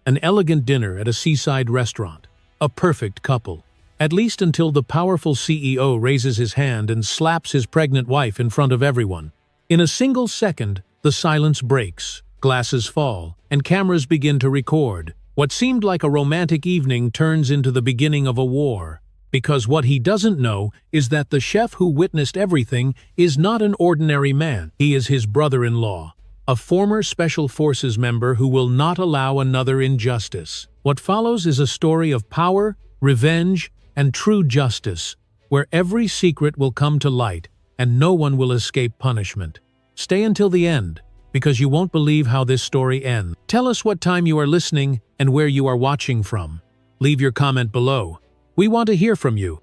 An elegant dinner at a seaside restaurant. A perfect couple. At least until the powerful CEO raises his hand and slaps his pregnant wife in front of everyone. In a single second, the silence breaks, glasses fall, and cameras begin to record. What seemed like a romantic evening turns into the beginning of a war. Because what he doesn't know is that the chef who witnessed everything is not an ordinary man. He is his brother-in-law, a former Special Forces member who will not allow another injustice. What follows is a story of power, revenge, and true justice, where every secret will come to light and no one will escape punishment. Stay until the end, because you won't believe how this story ends. Tell us what time you are listening and where you are watching from. Leave your comment below. We want to hear from you.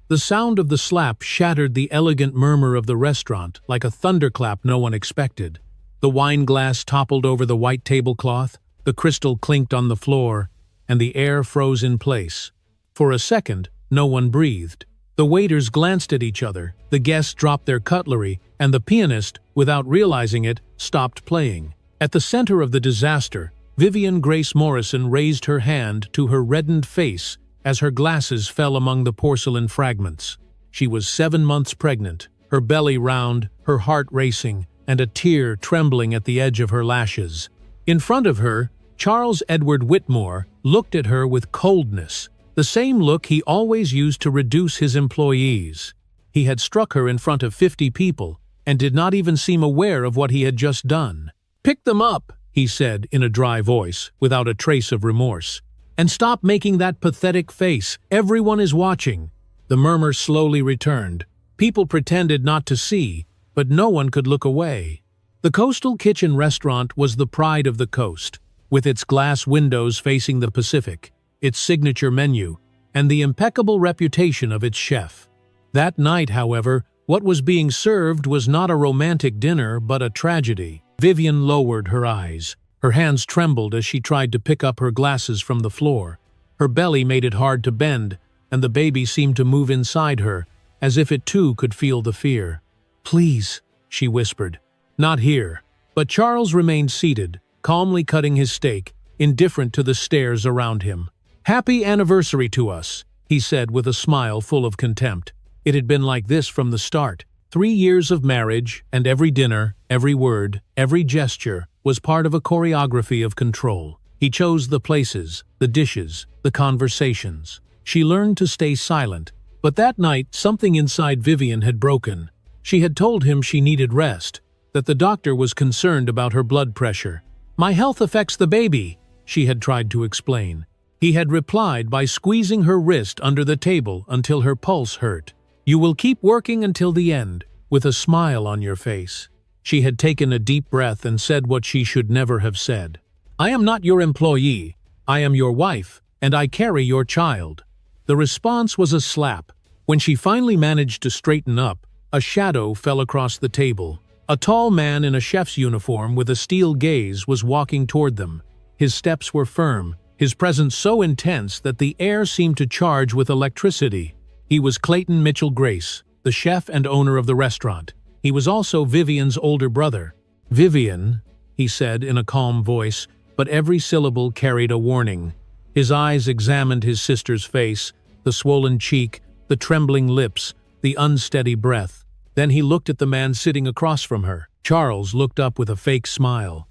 The sound of the slap shattered the elegant murmur of the restaurant like a thunderclap no one expected. The wine glass toppled over the white tablecloth, the crystal clinked on the floor, and the air froze in place. For a second, no one breathed. The waiters glanced at each other, the guests dropped their cutlery, and the pianist, without realizing it, stopped playing. At the center of the disaster, Vivian Grace Morrison raised her hand to her reddened face as her glasses fell among the porcelain fragments. She was 7 months pregnant, her belly round, her heart racing, and a tear trembling at the edge of her lashes. In front of her, Charles Edward Whitmore looked at her with coldness, the same look he always used to reduce his employees. He had struck her in front of 50 people and did not even seem aware of what he had just done. "Pick them up," he said in a dry voice, without a trace of remorse. "And stop making that pathetic face. Everyone is watching." The murmur slowly returned. People pretended not to see, but no one could look away. The Coastal Kitchen restaurant was the pride of the coast, with its glass windows facing the Pacific, its signature menu, and the impeccable reputation of its chef. That night, however, what was being served was not a romantic dinner but a tragedy. Vivian lowered her eyes. Her hands trembled as she tried to pick up her glasses from the floor. Her belly made it hard to bend, and the baby seemed to move inside her, as if it too could feel the fear. "Please," she whispered. "Not here." But Charles remained seated, calmly cutting his steak, indifferent to the stares around him. "Happy anniversary to us," he said with a smile full of contempt. It had been like this from the start. 3 years of marriage, and every dinner, every word, every gesture was part of a choreography of control. He chose the places, the dishes, the conversations. She learned to stay silent, but that night something inside Vivian had broken. She had told him she needed rest, that the doctor was concerned about her blood pressure. "My health affects the baby," she had tried to explain. He had replied by squeezing her wrist under the table until her pulse hurt. "You will keep working until the end, with a smile on your face." She had taken a deep breath and said what she should never have said. "I am not your employee. I am your wife, and I carry your child." The response was a slap. When she finally managed to straighten up, a shadow fell across the table. A tall man in a chef's uniform with a steel gaze was walking toward them. His steps were firm, his presence so intense that the air seemed to charge with electricity. He was Clayton Mitchell Grace, the chef and owner of the restaurant. He was also Vivian's older brother. "Vivian," he said in a calm voice, but every syllable carried a warning. His eyes examined his sister's face, the swollen cheek, the trembling lips, the unsteady breath. Then he looked at the man sitting across from her. Charles looked up with a fake smile.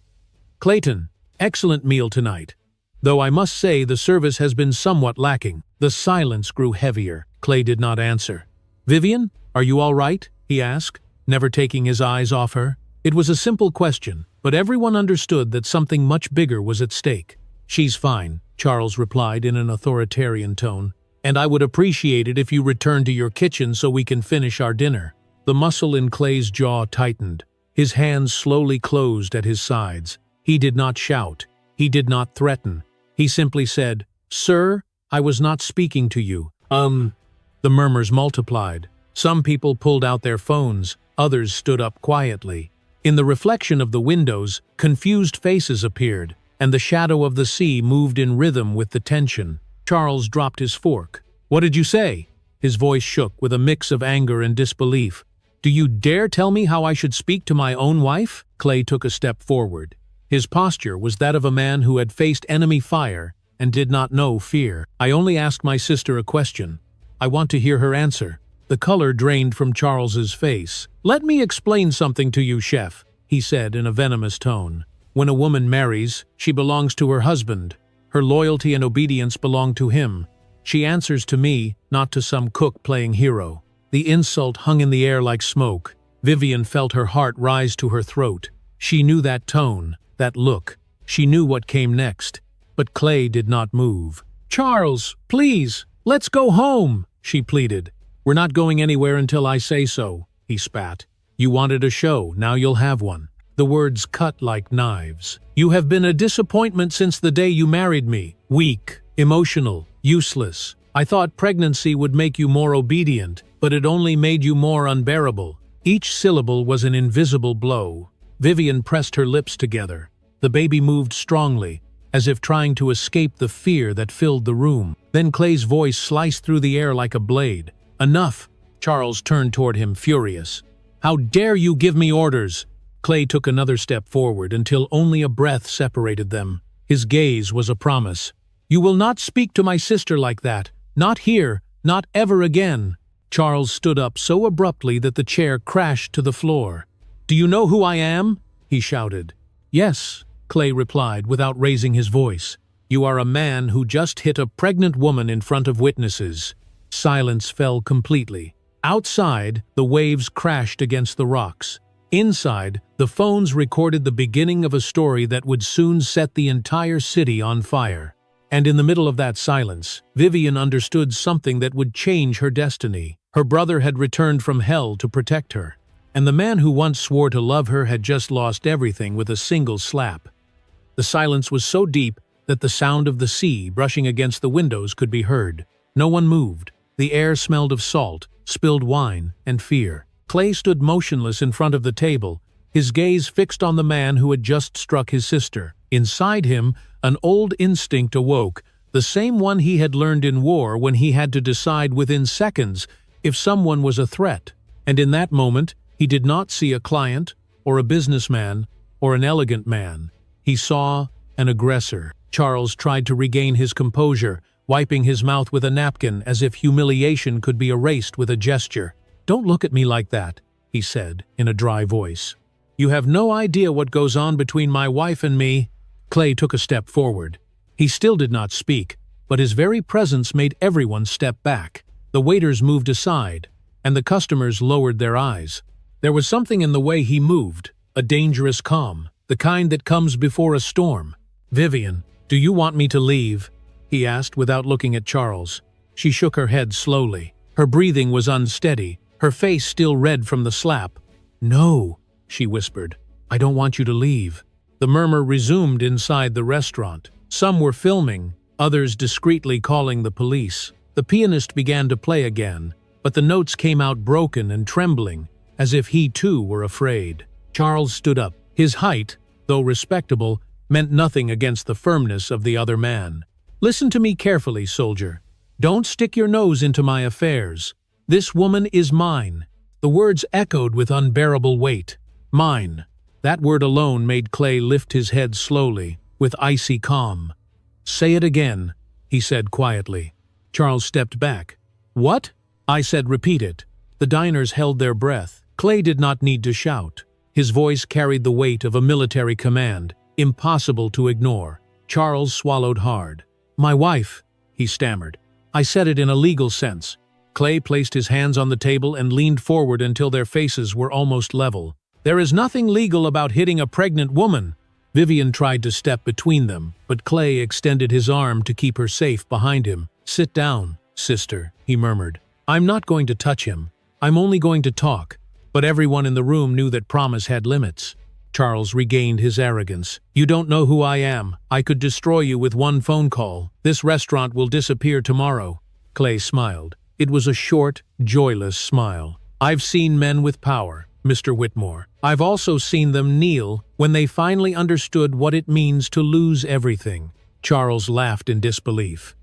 "Clayton, excellent meal tonight. Though I must say the service has been somewhat lacking." The silence grew heavier. Clay did not answer. "Vivian, are you all right?" he asked, never taking his eyes off her. It was a simple question, but everyone understood that something much bigger was at stake. "She's fine," Charles replied in an authoritarian tone, "and I would appreciate it if you return to your kitchen so we can finish our dinner." The muscle in Clay's jaw tightened. His hands slowly closed at his sides. He did not shout. He did not threaten. He simply said, "Sir, I was not speaking to you." The murmurs multiplied. Some people pulled out their phones, others stood up quietly. In the reflection of the windows, confused faces appeared, and the shadow of the sea moved in rhythm with the tension. Charles dropped his fork. "What did you say?" His voice shook with a mix of anger and disbelief. "Do you dare tell me how I should speak to my own wife?" Clay took a step forward. His posture was that of a man who had faced enemy fire and did not know fear. "I only asked my sister a question. I want to hear her answer." The color drained from Charles's face. "Let me explain something to you, chef," he said in a venomous tone. "When a woman marries, she belongs to her husband. Her loyalty and obedience belong to him. She answers to me, not to some cook playing hero." The insult hung in the air like smoke. Vivian felt her heart rise to her throat. She knew that tone, that look. She knew what came next. But Clay did not move. "Charles, please, let's go home," she pleaded. "We're not going anywhere until I say so," he spat. "You wanted a show, now you'll have one." The words cut like knives. "You have been a disappointment since the day you married me. Weak, emotional, useless. I thought pregnancy would make you more obedient, but it only made you more unbearable." Each syllable was an invisible blow. Vivian pressed her lips together. The baby moved strongly, as if trying to escape the fear that filled the room. Then Clay's voice sliced through the air like a blade. "Enough!" Charles turned toward him, furious. "How dare you give me orders?" Clay took another step forward until only a breath separated them. His gaze was a promise. "You will not speak to my sister like that. Not here, not ever again." Charles stood up so abruptly that the chair crashed to the floor. "Do you know who I am?" he shouted. "Yes," Clay replied without raising his voice. "You are a man who just hit a pregnant woman in front of witnesses." Silence fell completely. Outside, the waves crashed against the rocks. Inside, the phones recorded the beginning of a story that would soon set the entire city on fire. And in the middle of that silence, Vivian understood something that would change her destiny. Her brother had returned from hell to protect her, and the man who once swore to love her had just lost everything with a single slap. The silence was so deep that the sound of the sea brushing against the windows could be heard. No one moved. The air smelled of salt, spilled wine, and fear. Clay stood motionless in front of the table, his gaze fixed on the man who had just struck his sister. Inside him, an old instinct awoke, the same one he had learned in war when he had to decide within seconds if someone was a threat. And in that moment, he did not see a client, or a businessman, or an elegant man. He saw an aggressor. Charles tried to regain his composure, wiping his mouth with a napkin as if humiliation could be erased with a gesture. "Don't look at me like that," he said in a dry voice. "You have no idea what goes on between my wife and me." Clay took a step forward. He still did not speak, but his very presence made everyone step back. The waiters moved aside, and the customers lowered their eyes. There was something in the way he moved, a dangerous calm, the kind that comes before a storm. "Vivian, do you want me to leave?" he asked without looking at Charles. She shook her head slowly. Her breathing was unsteady, her face still red from the slap. "No," she whispered. "I don't want you to leave." The murmur resumed inside the restaurant. Some were filming, others discreetly calling the police. The pianist began to play again, but the notes came out broken and trembling, as if he too were afraid. Charles stood up. His height, though respectable, meant nothing against the firmness of the other man. "Listen to me carefully, soldier. Don't stick your nose into my affairs. This woman is mine." The words echoed with unbearable weight. Mine. That word alone made Clay lift his head slowly, with icy calm. "Say it again," he said quietly. Charles stepped back. "What?" I said, "repeat it." The diners held their breath. Clay did not need to shout. His voice carried the weight of a military command, impossible to ignore. Charles swallowed hard. "My wife," he stammered. "I said it in a legal sense." Clay placed his hands on the table and leaned forward until their faces were almost level. "There is nothing legal about hitting a pregnant woman." Vivian tried to step between them, but Clay extended his arm to keep her safe behind him. "Sit down, sister," he murmured. "I'm not going to touch him. I'm only going to talk." But everyone in the room knew that promise had limits. Charles regained his arrogance. "You don't know who I am. I could destroy you with one phone call. This restaurant will disappear tomorrow." Clay smiled. It was a short, joyless smile. "I've seen men with power, Mr. Whitmore. I've also seen them kneel when they finally understood what it means to lose everything." Charles laughed in disbelief.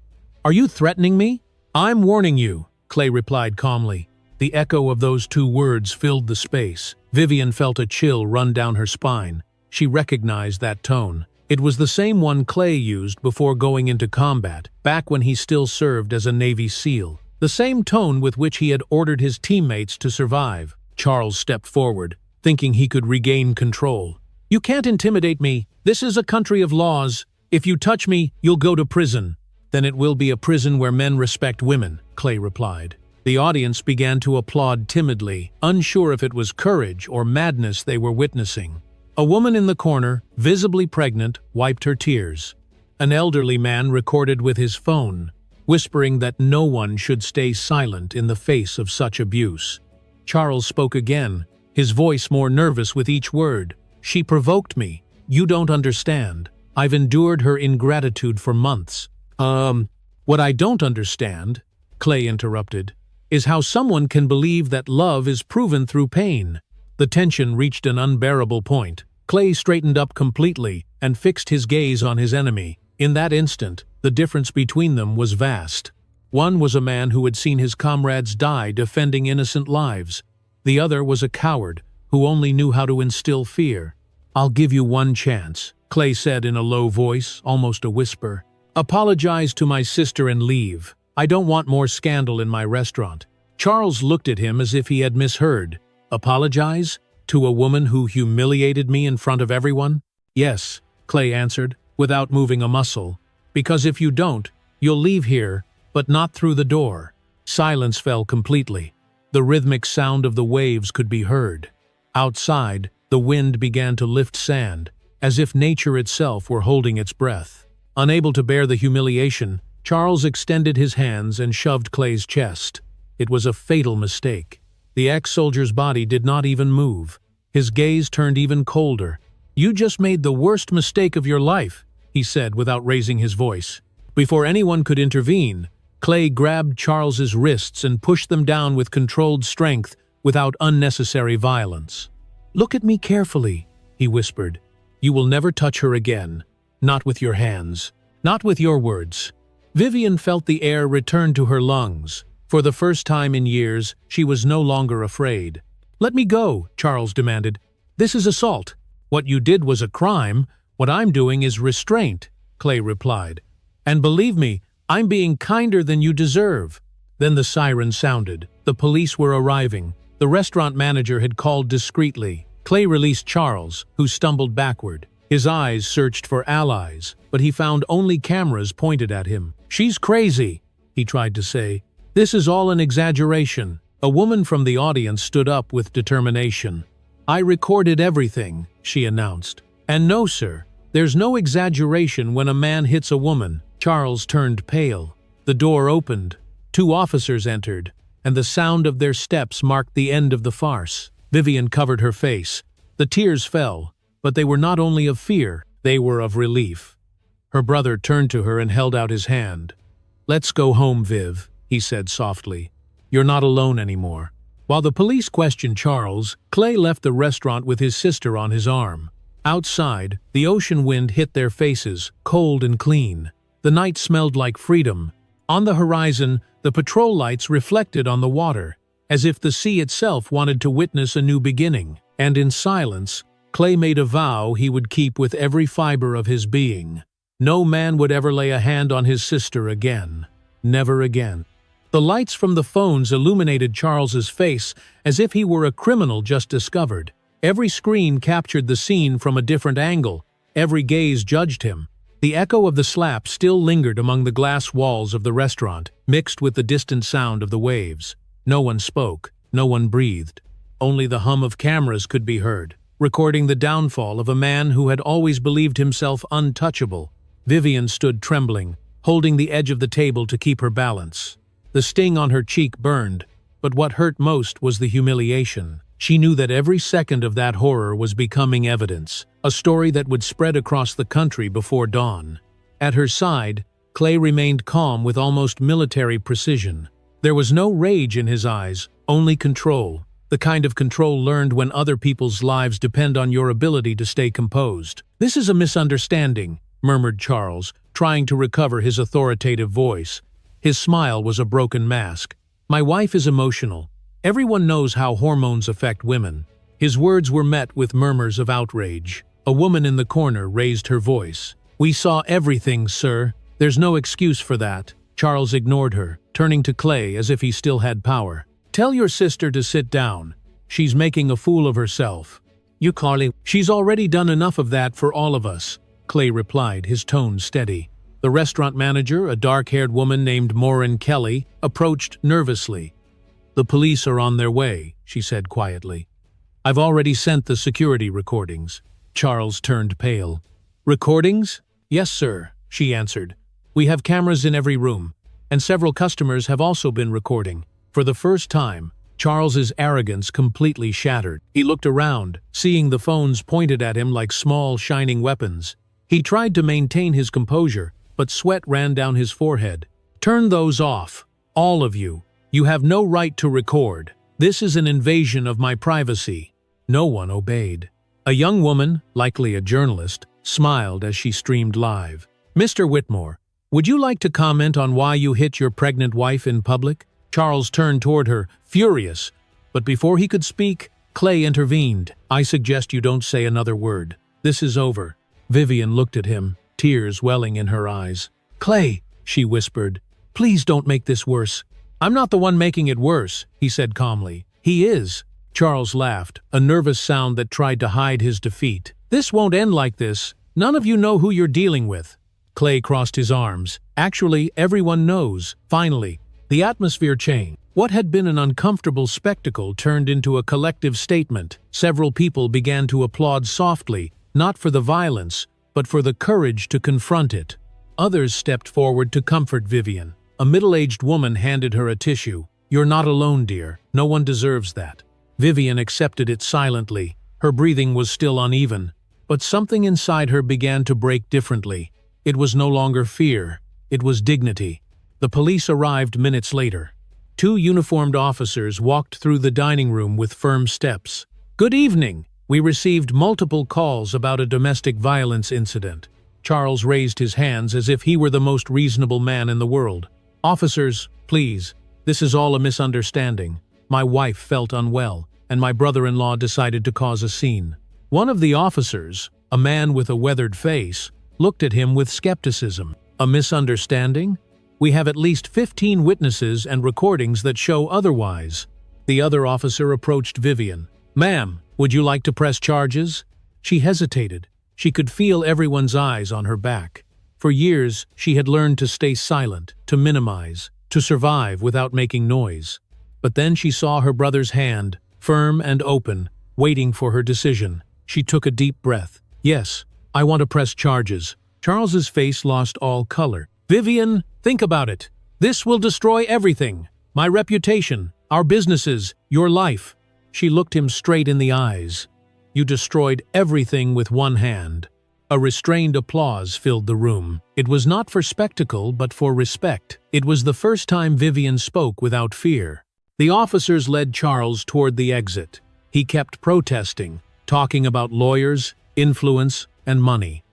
"Are you threatening me?" "I'm warning you," Clay replied calmly. The echo of those two words filled the space. Vivian felt a chill run down her spine. She recognized that tone. It was the same one Clay used before going into combat, back when he still served as a Navy SEAL. The same tone with which he had ordered his teammates to survive. Charles stepped forward, thinking he could regain control. "You can't intimidate me. This is a country of laws. If you touch me, you'll go to prison." "Then it will be a prison where men respect women," Clay replied. The audience began to applaud timidly, unsure if it was courage or madness they were witnessing. A woman in the corner, visibly pregnant, wiped her tears. An elderly man recorded with his phone, whispering that no one should stay silent in the face of such abuse. Charles spoke again, his voice more nervous with each word. "She provoked me. You don't understand. I've endured her ingratitude for months." What I don't understand," Clay interrupted, "is how someone can believe that love is proven through pain." The tension reached an unbearable point. Clay straightened up completely and fixed his gaze on his enemy. In that instant, the difference between them was vast. One was a man who had seen his comrades die defending innocent lives. The other was a coward who only knew how to instill fear. "I'll give you one chance," Clay said in a low voice, almost a whisper. "Apologize to my sister and leave. I don't want more scandal in my restaurant." Charles looked at him as if he had misheard. "Apologize? To a woman who humiliated me in front of everyone?" "Yes," Clay answered, without moving a muscle. "Because if you don't, you'll leave here, but not through the door." Silence fell completely. The rhythmic sound of the waves could be heard. Outside, the wind began to lift sand, as if nature itself were holding its breath. Unable to bear the humiliation, Charles extended his hands and shoved Clay's chest. It was a fatal mistake. The ex-soldier's body did not even move. His gaze turned even colder. "You just made the worst mistake of your life," he said without raising his voice. Before anyone could intervene, Clay grabbed Charles's wrists and pushed them down with controlled strength without unnecessary violence. "Look at me carefully," he whispered. "You will never touch her again. Not with your hands. Not with your words." Vivian felt the air return to her lungs. For the first time in years, she was no longer afraid. "Let me go," Charles demanded. "This is assault." "What you did was a crime. What I'm doing is restraint," Clay replied. "And believe me, I'm being kinder than you deserve." Then the siren sounded. The police were arriving. The restaurant manager had called discreetly. Clay released Charles, who stumbled backward. His eyes searched for allies, but he found only cameras pointed at him. "She's crazy," he tried to say. "This is all an exaggeration." A woman from the audience stood up with determination. "I recorded everything," she announced. "And no, sir, there's no exaggeration when a man hits a woman." Charles turned pale. The door opened. 2 officers entered, and the sound of their steps marked the end of the farce. Vivian covered her face. The tears fell, but they were not only of fear, they were of relief. Her brother turned to her and held out his hand. "Let's go home, Viv," he said softly. "You're not alone anymore." While the police questioned Charles, Clay left the restaurant with his sister on his arm. Outside, the ocean wind hit their faces, cold and clean. The night smelled like freedom. On the horizon, the patrol lights reflected on the water, as if the sea itself wanted to witness a new beginning. And in silence, Clay made a vow he would keep with every fiber of his being. No man would ever lay a hand on his sister again. Never again. The lights from the phones illuminated Charles's face as if he were a criminal just discovered. Every screen captured the scene from a different angle. Every gaze judged him. The echo of the slap still lingered among the glass walls of the restaurant, mixed with the distant sound of the waves. No one spoke. No one breathed. Only the hum of cameras could be heard, recording the downfall of a man who had always believed himself untouchable. Vivian stood trembling, holding the edge of the table to keep her balance. The sting on her cheek burned, but what hurt most was the humiliation. She knew that every second of that horror was becoming evidence, a story that would spread across the country before dawn. At her side, Clay remained calm with almost military precision. There was no rage in his eyes, only control, the kind of control learned when other people's lives depend on your ability to stay composed. "This is a misunderstanding," murmured Charles, trying to recover his authoritative voice. His smile was a broken mask. "My wife is emotional. Everyone knows how hormones affect women." His words were met with murmurs of outrage. A woman in the corner raised her voice. "We saw everything, sir. There's no excuse for that." Charles ignored her, turning to Clay as if he still had power. "Tell your sister to sit down. She's making a fool of herself." "You Carly, she's already done enough of that for all of us," Clay replied, his tone steady. The restaurant manager, a dark-haired woman named Maureen Kelly, approached nervously. "The police are on their way," she said quietly. "I've already sent the security recordings." Charles turned pale. "Recordings?" "Yes, sir," she answered. "We have cameras in every room, and several customers have also been recording." For the first time, Charles's arrogance completely shattered. He looked around, seeing the phones pointed at him like small, shining weapons. He tried to maintain his composure, but sweat ran down his forehead. "Turn those off, all of you. You have no right to record. This is an invasion of my privacy." No one obeyed. A young woman, likely a journalist, smiled as she streamed live. "Mr. Whitmore, would you like to comment on why you hit your pregnant wife in public?" Charles turned toward her, furious, but before he could speak, Clay intervened. "I suggest you don't say another word. This is over." Vivian looked at him, tears welling in her eyes. "Clay," she whispered, "please don't make this worse." "I'm not the one making it worse," he said calmly. "He is." Charles laughed, a nervous sound that tried to hide his defeat. "This won't end like this. None of you know who you're dealing with." Clay crossed his arms. "Actually, everyone knows." Finally, the atmosphere changed. What had been an uncomfortable spectacle turned into a collective statement. Several people began to applaud softly, not for the violence, but for the courage to confront it. Others stepped forward to comfort Vivian. A middle-aged woman handed her a tissue. "You're not alone, dear. No one deserves that." Vivian accepted it silently. Her breathing was still uneven, but something inside her began to break differently. It was no longer fear. It was dignity. The police arrived minutes later. 2 uniformed officers walked through the dining room with firm steps. "Good evening. We received multiple calls about a domestic violence incident." Charles raised his hands as if he were the most reasonable man in the world. "Officers, please. This is all a misunderstanding. My wife felt unwell, and my brother-in-law decided to cause a scene." One of the officers, a man with a weathered face, looked at him with skepticism. "A misunderstanding? We have at least 15 witnesses and recordings that show otherwise." The other officer approached Vivian. "Ma'am, would you like to press charges?" She hesitated. She could feel everyone's eyes on her back. For years, she had learned to stay silent, to minimize, to survive without making noise. But then she saw her brother's hand, firm and open, waiting for her decision. She took a deep breath. "Yes, I want to press charges." Charles's face lost all color. "Vivian, think about it. This will destroy everything. My reputation, our businesses, your life." She looked him straight in the eyes. "You destroyed everything with one hand." A restrained applause filled the room. It was not for spectacle, but for respect. It was the first time Vivian spoke without fear. The officers led Charles toward the exit. He kept protesting, talking about lawyers, influence, and money.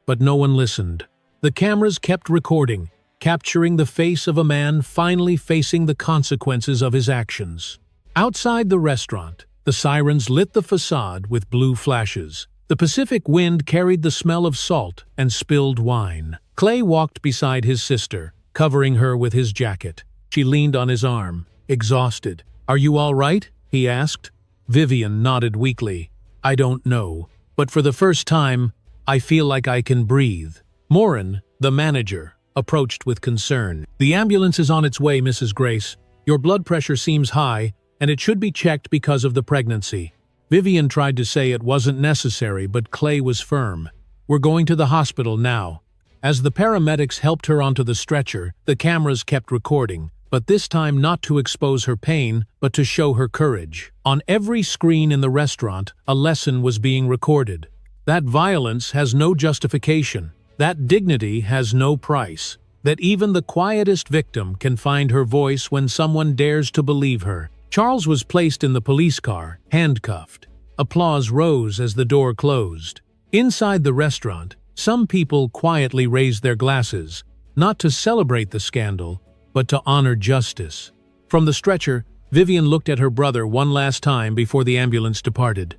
But no one listened. The cameras kept recording, capturing the face of a man finally facing the consequences of his actions. Outside the restaurant, the sirens lit the facade with blue flashes. The Pacific wind carried the smell of salt and spilled wine. Clay walked beside his sister, covering her with his jacket. She leaned on his arm, exhausted. "Are you all right?" he asked. Vivian nodded weakly. "I don't know, but for the first time, I feel like I can breathe." Maureen, the manager, approached with concern. "The ambulance is on its way, Mrs. Grace. Your blood pressure seems high, and it should be checked because of the pregnancy." Vivian tried to say it wasn't necessary, but Clay was firm. "We're going to the hospital now." As the paramedics helped her onto the stretcher, the cameras kept recording, but this time not to expose her pain, but to show her courage. On every screen in the restaurant, a lesson was being recorded. That violence has no justification. That dignity has no price. That even the quietest victim can find her voice when someone dares to believe her. Charles was placed in the police car, handcuffed. Applause rose as the door closed. Inside the restaurant, some people quietly raised their glasses, not to celebrate the scandal, but to honor justice. From the stretcher, Vivian looked at her brother one last time before the ambulance departed.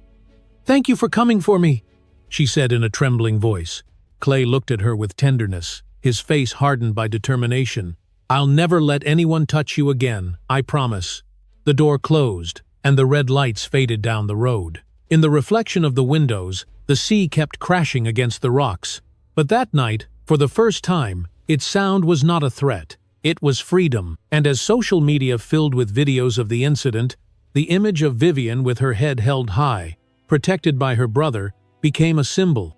"Thank you for coming for me." she said in a trembling voice. Clay looked at her with tenderness, his face hardened by determination. "I'll never let anyone touch you again, I promise." The door closed, and the red lights faded down the road. In the reflection of the windows, the sea kept crashing against the rocks. But that night, for the first time, its sound was not a threat. It was freedom, and as social media filled with videos of the incident, the image of Vivian with her head held high, protected by her brother, became a symbol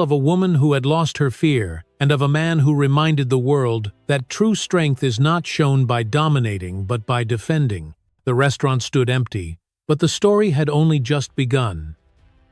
of a woman who had lost her fear, and of a man who reminded the world that true strength is not shown by dominating but by defending. The restaurant stood empty, but the story had only just begun.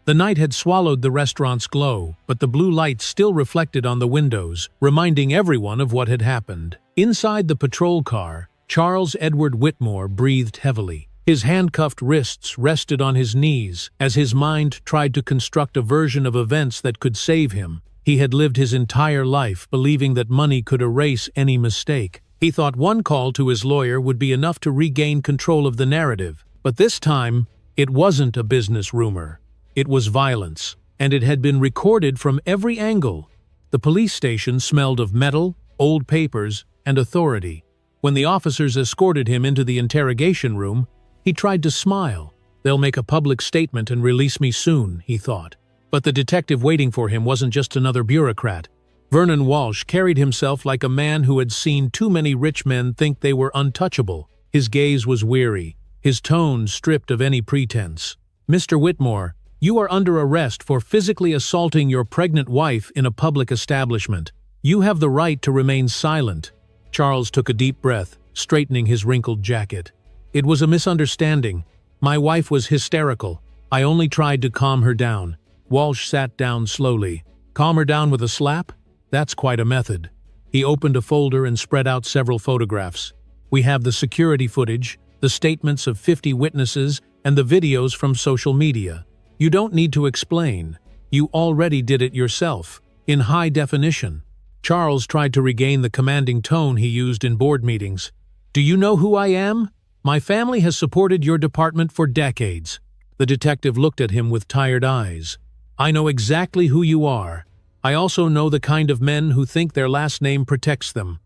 The night had swallowed the restaurant's glow, but the blue light still reflected on the windows, reminding everyone of what had happened. Inside the patrol car, Charles Edward Whitmore breathed heavily. His handcuffed wrists rested on his knees as his mind tried to construct a version of events that could save him. He had lived his entire life believing that money could erase any mistake. He thought one call to his lawyer would be enough to regain control of the narrative. But this time, it wasn't a business rumor. It was violence, and it had been recorded from every angle. The police station smelled of metal, old papers, and authority. When the officers escorted him into the interrogation room, he tried to smile. "They'll make a public statement and release me soon," he thought. But the detective waiting for him wasn't just another bureaucrat. Vernon Walsh carried himself like a man who had seen too many rich men think they were untouchable. His gaze was weary, his tone stripped of any pretense. "Mr. Whitmore, you are under arrest for physically assaulting your pregnant wife in a public establishment. You have the right to remain silent." Charles took a deep breath, straightening his wrinkled jacket. "It was a misunderstanding. My wife was hysterical. I only tried to calm her down." Walsh sat down slowly. "Calm her down with a slap? That's quite a method." He opened a folder and spread out several photographs. "We have the security footage, the statements of 50 witnesses, and the videos from social media. You don't need to explain. You already did it yourself, in high definition." Charles tried to regain the commanding tone he used in board meetings. "Do you know who I am? My family has supported your department for decades." The detective looked at him with tired eyes. "I know exactly who you are. I also know the kind of men who think their last name protects them."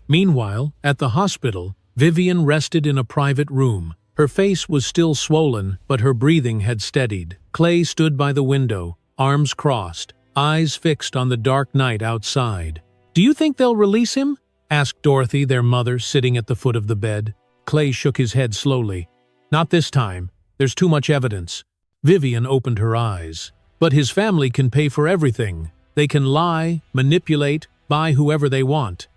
Meanwhile, at the hospital, Vivian rested in a private room. Her face was still swollen, but her breathing had steadied. Clay stood by the window, arms crossed, eyes fixed on the dark night outside. "Do you think they'll release him?" asked Dorothy, their mother, sitting at the foot of the bed. Clay shook his head slowly. "Not this time. There's too much evidence." Vivian opened her eyes. "But his family can pay for everything. They can lie, manipulate, buy whoever they want."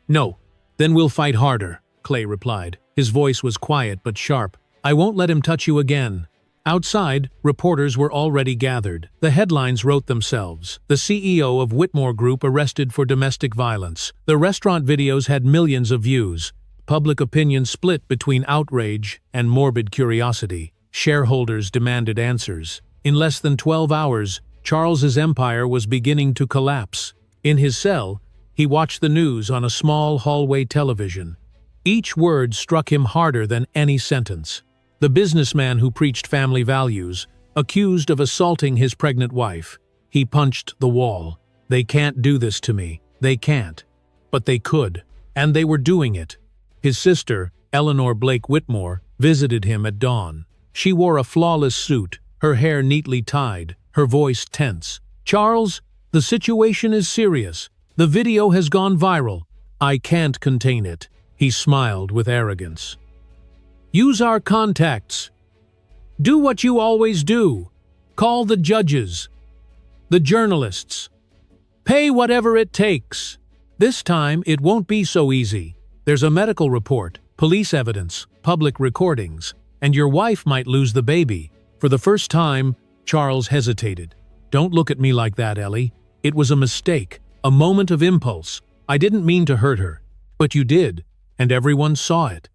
"No. Then we'll fight harder," Clay replied. His voice was quiet but sharp. "I won't let him touch you again." Outside, reporters were already gathered. The headlines wrote themselves. The CEO of Whitmore Group arrested for domestic violence. The restaurant videos had millions of views. Public opinion split between outrage and morbid curiosity. Shareholders demanded answers. In less than 12 hours, Charles's empire was beginning to collapse. In his cell, he watched the news on a small hallway television. Each word struck him harder than any sentence. The businessman who preached family values, accused of assaulting his pregnant wife. He punched the wall. "They can't do this to me. They can't." But they could, and they were doing it. His sister, Eleanor Blake Whitmore, visited him at dawn. She wore a flawless suit, her hair neatly tied, her voice tense. "Charles, the situation is serious. The video has gone viral. I can't contain it." He smiled with arrogance. "Use our contacts. Do what you always do. Call the judges, the journalists. Pay whatever it takes. This time it won't be so easy. There's a medical report, police evidence, public recordings, and your wife might lose the baby." For the first time, Charles hesitated. "Don't look at me like that, Ellie. It was a mistake, a moment of impulse. I didn't mean to hurt her." "But you did, and everyone saw it."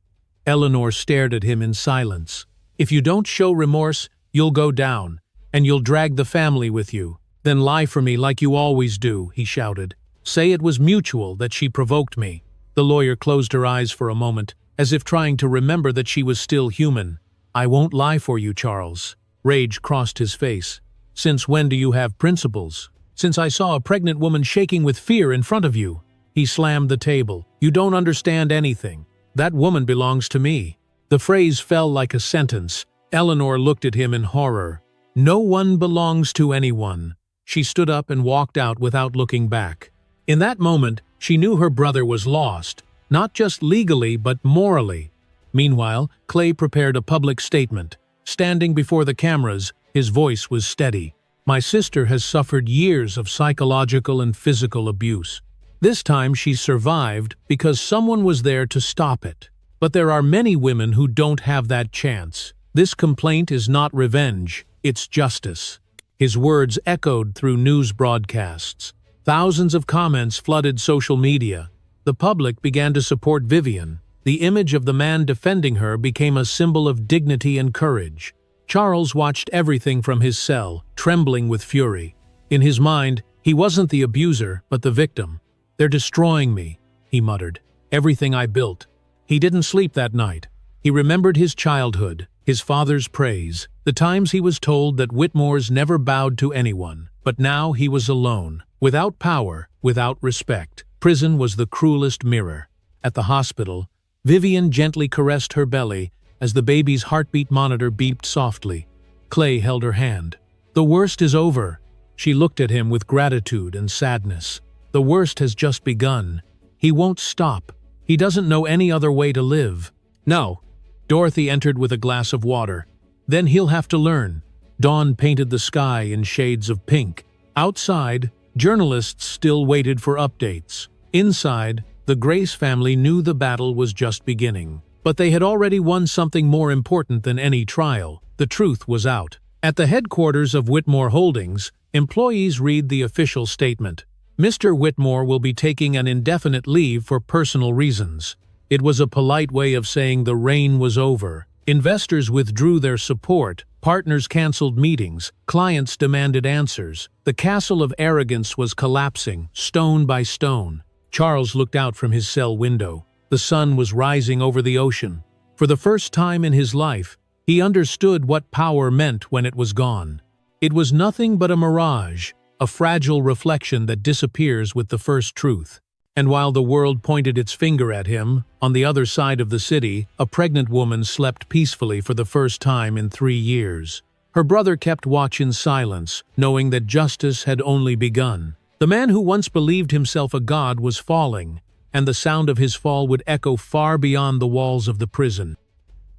Eleanor stared at him in silence. "If you don't show remorse, you'll go down, and you'll drag the family with you. Then lie for me like you always do," he shouted. "Say it was mutual, that she provoked me." The lawyer closed her eyes for a moment, as if trying to remember that she was still human. "I won't lie for you, Charles." Rage crossed his face. Since when do you have principles? Since I saw a pregnant woman shaking with fear in front of you. He slammed the table. You don't understand anything. That woman belongs to me. The phrase fell like a sentence. Eleanor looked at him in horror. No one belongs to anyone. She stood up and walked out without looking back. In that moment, she knew her brother was lost, not just legally but morally. Meanwhile, Clay prepared a public statement. Standing before the cameras, his voice was steady. My sister has suffered years of psychological and physical abuse. This time she survived because someone was there to stop it. But there are many women who don't have that chance. This complaint is not revenge, it's justice. His words echoed through news broadcasts. Thousands of comments flooded social media. The public began to support Vivian. The image of the man defending her became a symbol of dignity and courage. Charles watched everything from his cell, trembling with fury. In his mind, he wasn't the abuser, but the victim. They're destroying me, he muttered. Everything I built. He didn't sleep that night. He remembered his childhood, his father's praise, the times he was told that Whitmores never bowed to anyone. But now he was alone, without power, without respect. Prison was the cruelest mirror. At the hospital, Vivian gently caressed her belly as the baby's heartbeat monitor beeped softly. Clay held her hand. The worst is over. She looked at him with gratitude and sadness. The worst has just begun. He won't stop. He doesn't know any other way to live. No. Dorothy entered with a glass of water. Then he'll have to learn. Dawn painted the sky in shades of pink. Outside, journalists still waited for updates. Inside, the Grace family knew the battle was just beginning. But they had already won something more important than any trial. The truth was out. At the headquarters of Whitmore Holdings, employees read the official statement. Mr. Whitmore will be taking an indefinite leave for personal reasons. It was a polite way of saying the reign was over. Investors withdrew their support, partners canceled meetings, clients demanded answers. The castle of arrogance was collapsing, stone by stone. Charles looked out from his cell window. The sun was rising over the ocean. For the first time in his life, he understood what power meant when it was gone. It was nothing but a mirage, a fragile reflection that disappears with the first truth. And while the world pointed its finger at him, on the other side of the city, a pregnant woman slept peacefully for the first time in 3 years. Her brother kept watch in silence, knowing that justice had only begun. The man who once believed himself a god was falling, and the sound of his fall would echo far beyond the walls of the prison.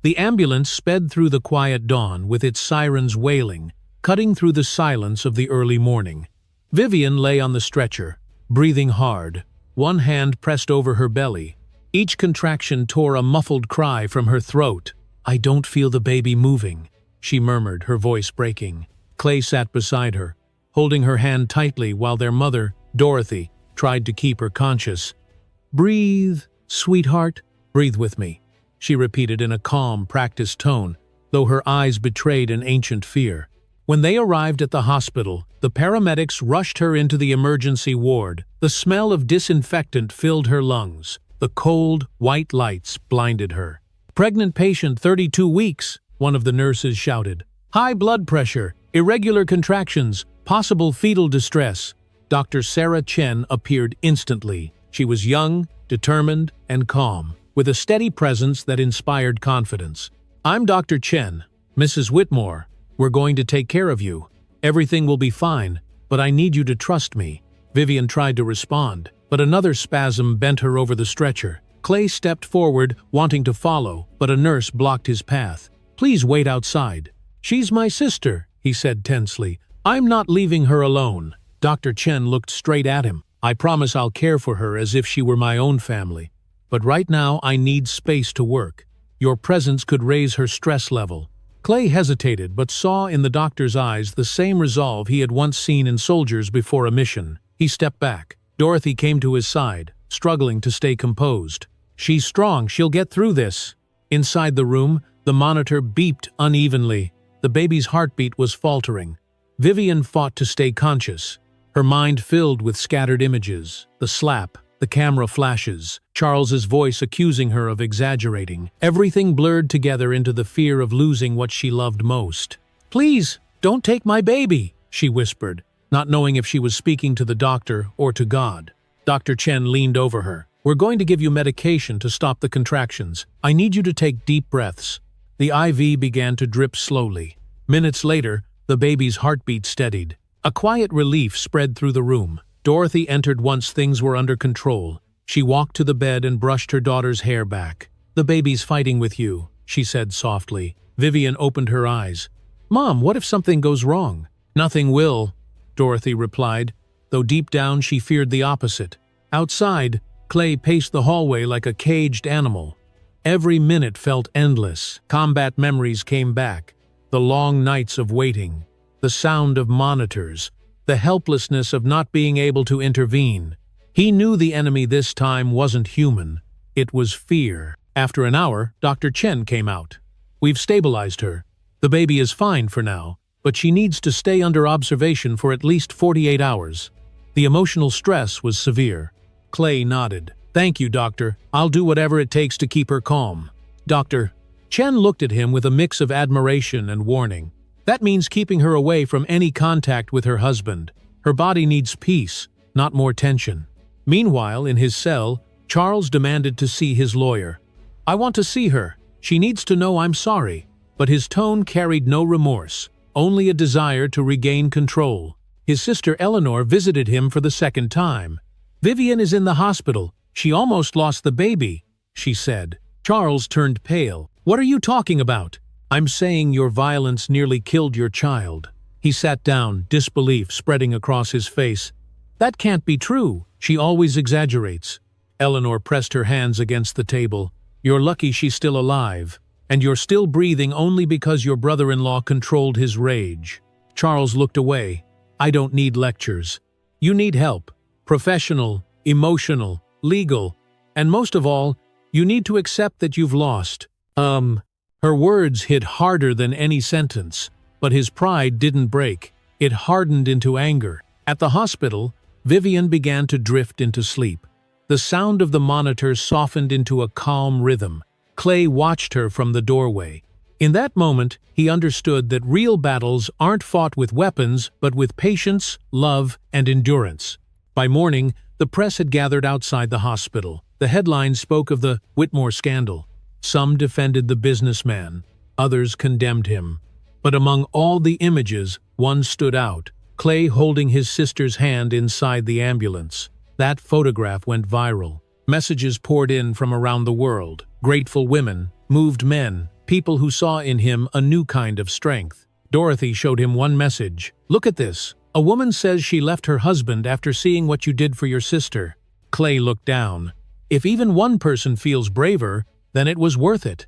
The ambulance sped through the quiet dawn with its sirens wailing, cutting through the silence of the early morning. Vivian lay on the stretcher, breathing hard, one hand pressed over her belly. Each contraction tore a muffled cry from her throat. I don't feel the baby moving, she murmured, her voice breaking. Clay sat beside her, holding her hand tightly while their mother, Dorothy, tried to keep her conscious. Breathe, sweetheart, breathe with me, she repeated in a calm, practiced tone, though her eyes betrayed an ancient fear. When they arrived at the hospital, the paramedics rushed her into the emergency ward. The smell of disinfectant filled her lungs. The cold, white lights blinded her. Pregnant patient 32 weeks, one of the nurses shouted. High blood pressure, irregular contractions, possible fetal distress. Dr. Sarah Chen appeared instantly. She was young, determined, and calm, with a steady presence that inspired confidence. I'm Dr. Chen, Mrs. Whitmore. We're going to take care of you. Everything will be fine, but I need you to trust me. Vivian tried to respond, but another spasm bent her over the stretcher. Clay stepped forward, wanting to follow, but a nurse blocked his path. Please wait outside. She's my sister, he said tensely. I'm not leaving her alone. Dr. Chen looked straight at him. I promise I'll care for her as if she were my own family. But right now I need space to work. Your presence could raise her stress level. Clay hesitated but saw in the doctor's eyes the same resolve he had once seen in soldiers before a mission. He stepped back. Dorothy came to his side, struggling to stay composed. She's strong, she'll get through this. Inside the room, the monitor beeped unevenly. The baby's heartbeat was faltering. Vivian fought to stay conscious, her mind filled with scattered images. The slap, the camera flashes, Charles's voice accusing her of exaggerating. Everything blurred together into the fear of losing what she loved most. Please, don't take my baby, she whispered, not knowing if she was speaking to the doctor or to God. Dr. Chen leaned over her. "We're going to give you medication to stop the contractions. I need you to take deep breaths." The IV began to drip slowly. Minutes later, the baby's heartbeat steadied. A quiet relief spread through the room. Dorothy entered once things were under control. She walked to the bed and brushed her daughter's hair back. "The baby's fighting with you," she said softly. Vivian opened her eyes. "Mom, what if something goes wrong?" "Nothing will," Dorothy replied, though deep down she feared the opposite. Outside, Clay paced the hallway like a caged animal. Every minute felt endless. Combat memories came back. The long nights of waiting, the sound of monitors, the helplessness of not being able to intervene. He knew the enemy this time wasn't human. It was fear. After an hour, Dr. Chen came out. "We've stabilized her. The baby is fine for now, but she needs to stay under observation for at least 48 hours. The emotional stress was severe." Clay nodded. "Thank you, doctor. I'll do whatever it takes to keep her calm." "Doctor." Chen looked at him with a mix of admiration and warning. "That means keeping her away from any contact with her husband. Her body needs peace, not more tension." Meanwhile, in his cell, Charles demanded to see his lawyer. "I want to see her. She needs to know I'm sorry." But his tone carried no remorse, only a desire to regain control. His sister Eleanor visited him for the second time. "Vivian is in the hospital. She almost lost the baby," she said. Charles turned pale. "What are you talking about?" "I'm saying your violence nearly killed your child." He sat down, disbelief spreading across his face. "That can't be true. She always exaggerates." Eleanor pressed her hands against the table. "You're lucky she's still alive. And you're still breathing only because your brother-in-law controlled his rage." Charles looked away. "I don't need lectures. You need help. Professional, emotional, legal, and most of all, you need to accept that you've lost." Her words hit harder than any sentence, but his pride didn't break. It hardened into anger. At the hospital, Vivian began to drift into sleep. The sound of the monitor softened into a calm rhythm. Clay watched her from the doorway. In that moment, he understood that real battles aren't fought with weapons, but with patience, love, and endurance. By morning, the press had gathered outside the hospital. The headlines spoke of the Whitmore scandal. Some defended the businessman, others condemned him. But among all the images, one stood out: Clay holding his sister's hand inside the ambulance. That photograph went viral. Messages poured in from around the world. Grateful women, moved men, people who saw in him a new kind of strength. Dorothy showed him one message. "Look at this. A woman says she left her husband after seeing what you did for your sister." Clay looked down. If even one person feels braver, then it was worth it.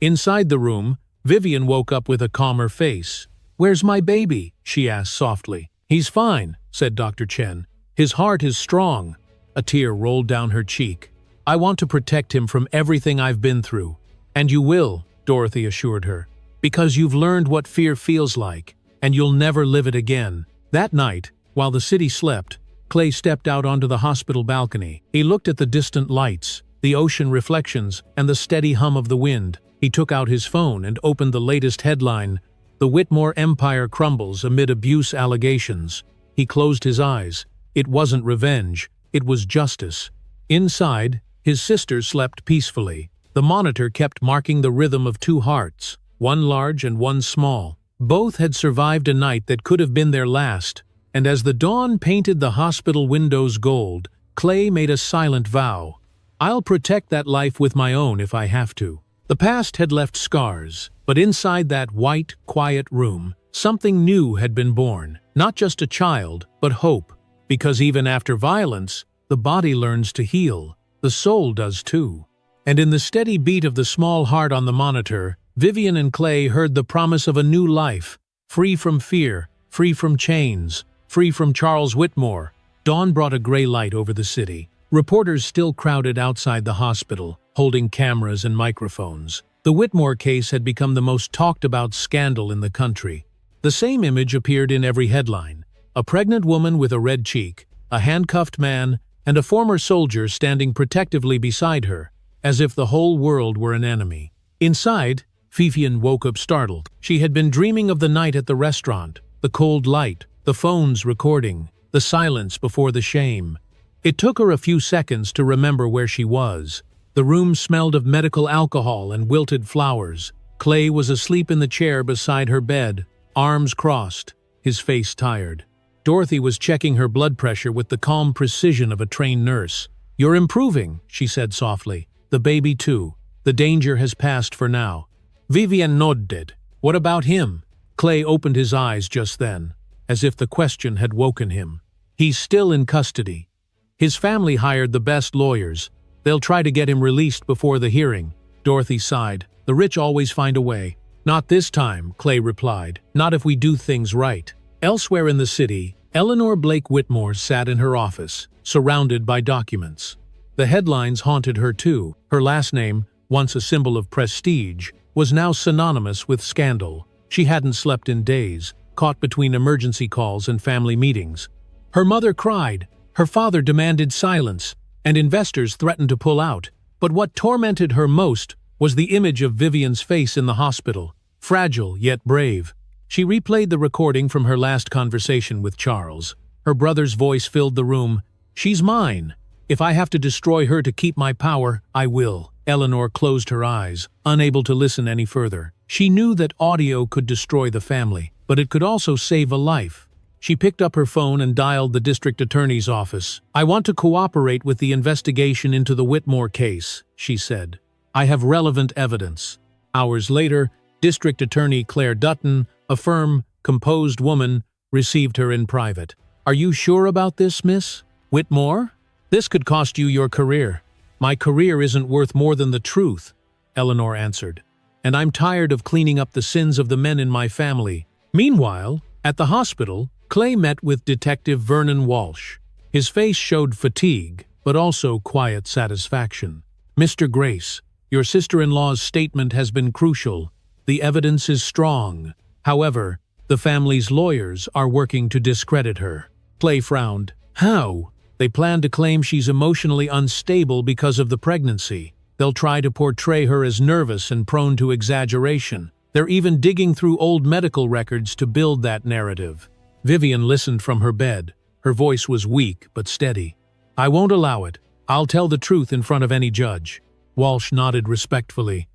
Inside the room, Vivian woke up with a calmer face. "Where's my baby?" she asked softly. "He's fine," said Dr. Chen. "His heart is strong." A tear rolled down her cheek. "I want to protect him from everything I've been through." "And you will," Dorothy assured her, "because you've learned what fear feels like, and you'll never live it again." That night, while the city slept, Clay stepped out onto the hospital balcony. He looked at the distant lights, the ocean reflections, and the steady hum of the wind. He took out his phone and opened the latest headline: "The Whitmore Empire Crumbles Amid Abuse Allegations." He closed his eyes. It wasn't revenge, it was justice. Inside, his sister slept peacefully. The monitor kept marking the rhythm of two hearts, one large and one small. Both had survived a night that could have been their last, and as the dawn painted the hospital windows gold, Clay made a silent vow. "I'll protect that life with my own if I have to." The past had left scars, but inside that white, quiet room, something new had been born. Not just a child, but hope. Because even after violence, the body learns to heal. The soul does too. And in the steady beat of the small heart on the monitor, Vivian and Clay heard the promise of a new life, free from fear, free from chains, free from Charles Whitmore. Dawn brought a gray light over the city. Reporters still crowded outside the hospital, holding cameras and microphones. The Whitmore case had become the most talked-about scandal in the country. The same image appeared in every headline: a pregnant woman with a red cheek, a handcuffed man, and a former soldier standing protectively beside her, as if the whole world were an enemy. Inside, Vivian woke up startled. She had been dreaming of the night at the restaurant, the cold light, the phone's recording, the silence before the shame. It took her a few seconds to remember where she was. The room smelled of medical alcohol and wilted flowers. Clay was asleep in the chair beside her bed, arms crossed, his face tired. Dorothy was checking her blood pressure with the calm precision of a trained nurse. "You're improving," she said softly. "The baby too. The danger has passed for now." Vivian nodded. "What about him?" Clay opened his eyes just then, as if the question had woken him. "He's still in custody. His family hired the best lawyers. They'll try to get him released before the hearing." Dorothy sighed. "The rich always find a way." "Not this time," Clay replied. "Not if we do things right." Elsewhere in the city, Eleanor Blake Whitmore sat in her office, surrounded by documents. The headlines haunted her too. Her last name, once a symbol of prestige, was now synonymous with scandal. She hadn't slept in days, caught between emergency calls and family meetings. Her mother cried, her father demanded silence, and investors threatened to pull out. But what tormented her most was the image of Vivian's face in the hospital, fragile yet brave. She replayed the recording from her last conversation with Charles. Her brother's voice filled the room. "She's mine. If I have to destroy her to keep my power, I will." Eleanor closed her eyes, unable to listen any further. She knew that audio could destroy the family, but it could also save a life. She picked up her phone and dialed the district attorney's office. "I want to cooperate with the investigation into the Whitmore case," she said. "I have relevant evidence." Hours later, District Attorney Claire Dutton, a firm, composed woman, received her in private. "Are you sure about this, Miss Whitmore? This could cost you your career." "My career isn't worth more than the truth," Eleanor answered. "And I'm tired of cleaning up the sins of the men in my family." Meanwhile, at the hospital, Clay met with Detective Vernon Walsh. His face showed fatigue, but also quiet satisfaction. "Mr. Grace, your sister-in-law's statement has been crucial. The evidence is strong. However, the family's lawyers are working to discredit her." Clay frowned. "How?" "They plan to claim she's emotionally unstable because of the pregnancy. They'll try to portray her as nervous and prone to exaggeration. They're even digging through old medical records to build that narrative." Vivian listened from her bed. Her voice was weak but steady. "I won't allow it. I'll tell the truth in front of any judge." Walsh nodded respectfully.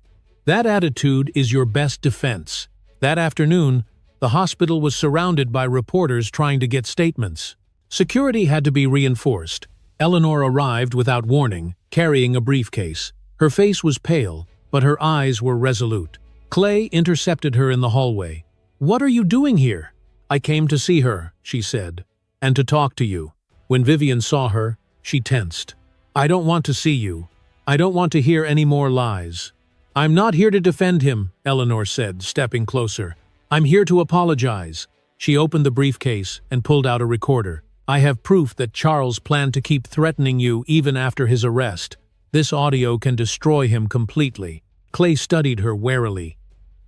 "That attitude is your best defense." That afternoon, the hospital was surrounded by reporters trying to get statements. Security had to be reinforced. Eleanor arrived without warning, carrying a briefcase. Her face was pale, but her eyes were resolute. Clay intercepted her in the hallway. "What are you doing here?" "I came to see her," she said, "and to talk to you." When Vivian saw her, she tensed. "I don't want to see you. I don't want to hear any more lies." "I'm not here to defend him," Eleanor said, stepping closer. "I'm here to apologize." She opened the briefcase and pulled out a recorder. "I have proof that Charles planned to keep threatening you even after his arrest. This audio can destroy him completely." Clay studied her warily.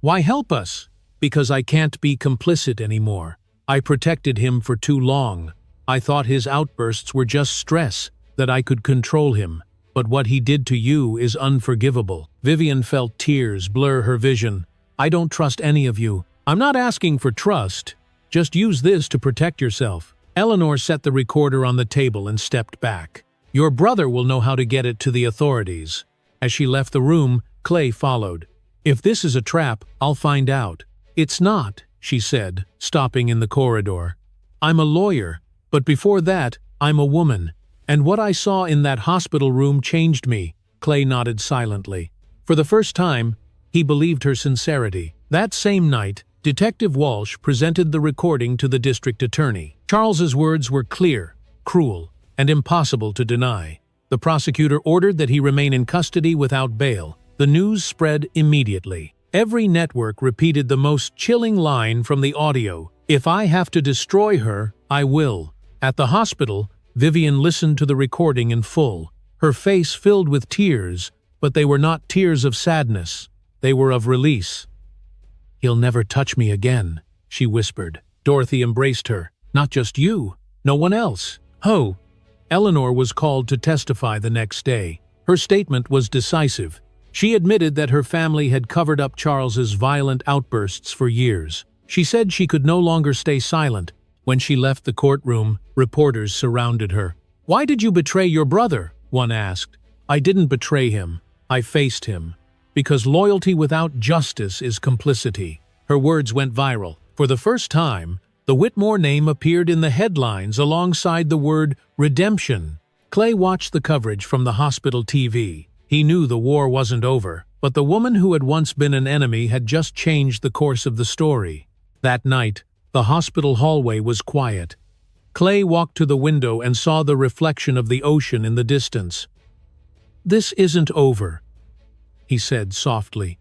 "Why help us?" "Because I can't be complicit anymore. I protected him for too long. I thought his outbursts were just stress, that I could control him. But what he did to you is unforgivable." Vivian felt tears blur her vision. "I don't trust any of you." "I'm not asking for trust. Just use this to protect yourself." Eleanor set the recorder on the table and stepped back. "Your brother will know how to get it to the authorities." As she left the room, Clay followed. "If this is a trap, I'll find out." "It's not," she said, stopping in the corridor. "I'm a lawyer, but before that, I'm a woman. And what I saw in that hospital room changed me." Clay nodded silently. For the first time, he believed her sincerity. That same night, Detective Walsh presented the recording to the district attorney. Charles's words were clear, cruel, and impossible to deny. The prosecutor ordered that he remain in custody without bail. The news spread immediately. Every network repeated the most chilling line from the audio. "If I have to destroy her, I will." At the hospital, Vivian listened to the recording in full. Her face filled with tears, but they were not tears of sadness. They were of release. "He'll never touch me again," she whispered. Dorothy embraced her. "Not just you. No one else." "Oh." Eleanor was called to testify the next day. Her statement was decisive. She admitted that her family had covered up Charles's violent outbursts for years. She said she could no longer stay silent. When she left the courtroom, reporters surrounded her. "Why did you betray your brother?" one asked. "I didn't betray him. I faced him. Because loyalty without justice is complicity." Her words went viral. For the first time, the Whitmore name appeared in the headlines alongside the word redemption. Clay watched the coverage from the hospital TV. He knew the war wasn't over, but the woman who had once been an enemy had just changed the course of the story. That night, the hospital hallway was quiet. Clay walked to the window and saw the reflection of the ocean in the distance. "This isn't over," he said softly.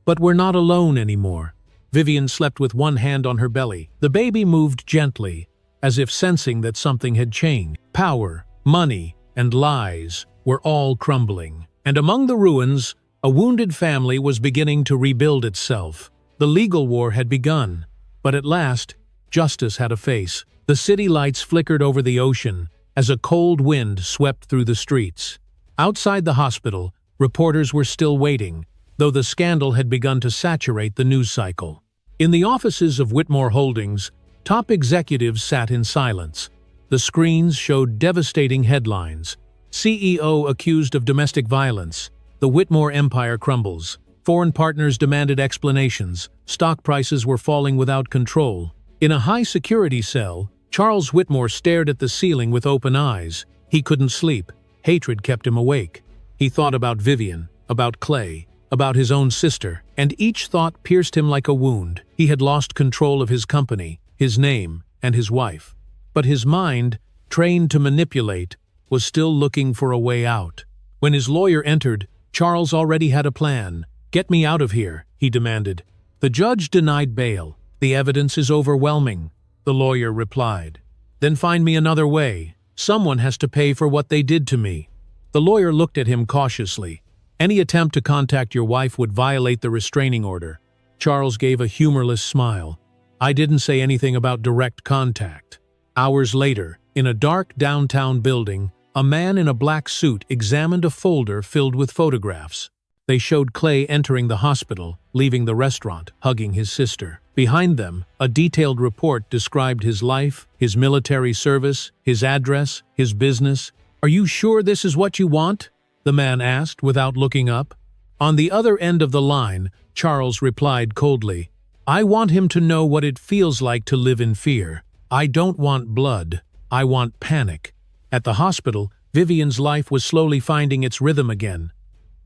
"But we're not alone anymore." Vivian slept with one hand on her belly. The baby moved gently, as if sensing that something had changed. Power, money, and lies were all crumbling. And among the ruins, a wounded family was beginning to rebuild itself. The legal war had begun, but at last, justice had a face. The city lights flickered over the ocean as a cold wind swept through the streets. Outside the hospital, reporters were still waiting, though the scandal had begun to saturate the news cycle. In the offices of Whitmore Holdings, top executives sat in silence. The screens showed devastating headlines. CEO accused of domestic violence. The Whitmore empire crumbles. Foreign partners demanded explanations. Stock prices were falling without control. In a high-security cell, Charles Whitmore stared at the ceiling with open eyes. He couldn't sleep. Hatred kept him awake. He thought about Vivian, about Clay, about his own sister, and each thought pierced him like a wound. He had lost control of his company, his name, and his wife. But his mind, trained to manipulate, was still looking for a way out. When his lawyer entered, Charles already had a plan. "Get me out of here," he demanded. The judge denied bail. "The evidence is overwhelming," the lawyer replied. "Then find me another way. Someone has to pay for what they did to me." The lawyer looked at him cautiously. "Any attempt to contact your wife would violate the restraining order." Charles gave a humorless smile. "I didn't say anything about direct contact." Hours later, in a dark downtown building, a man in a black suit examined a folder filled with photographs. They showed Clay entering the hospital, leaving the restaurant, hugging his sister. Behind them, a detailed report described his life, his military service, his address, his business. "Are you sure this is what you want?" the man asked without looking up. On the other end of the line, Charles replied coldly, "I want him to know what it feels like to live in fear. I don't want blood. I want panic." At the hospital, Vivian's life was slowly finding its rhythm again.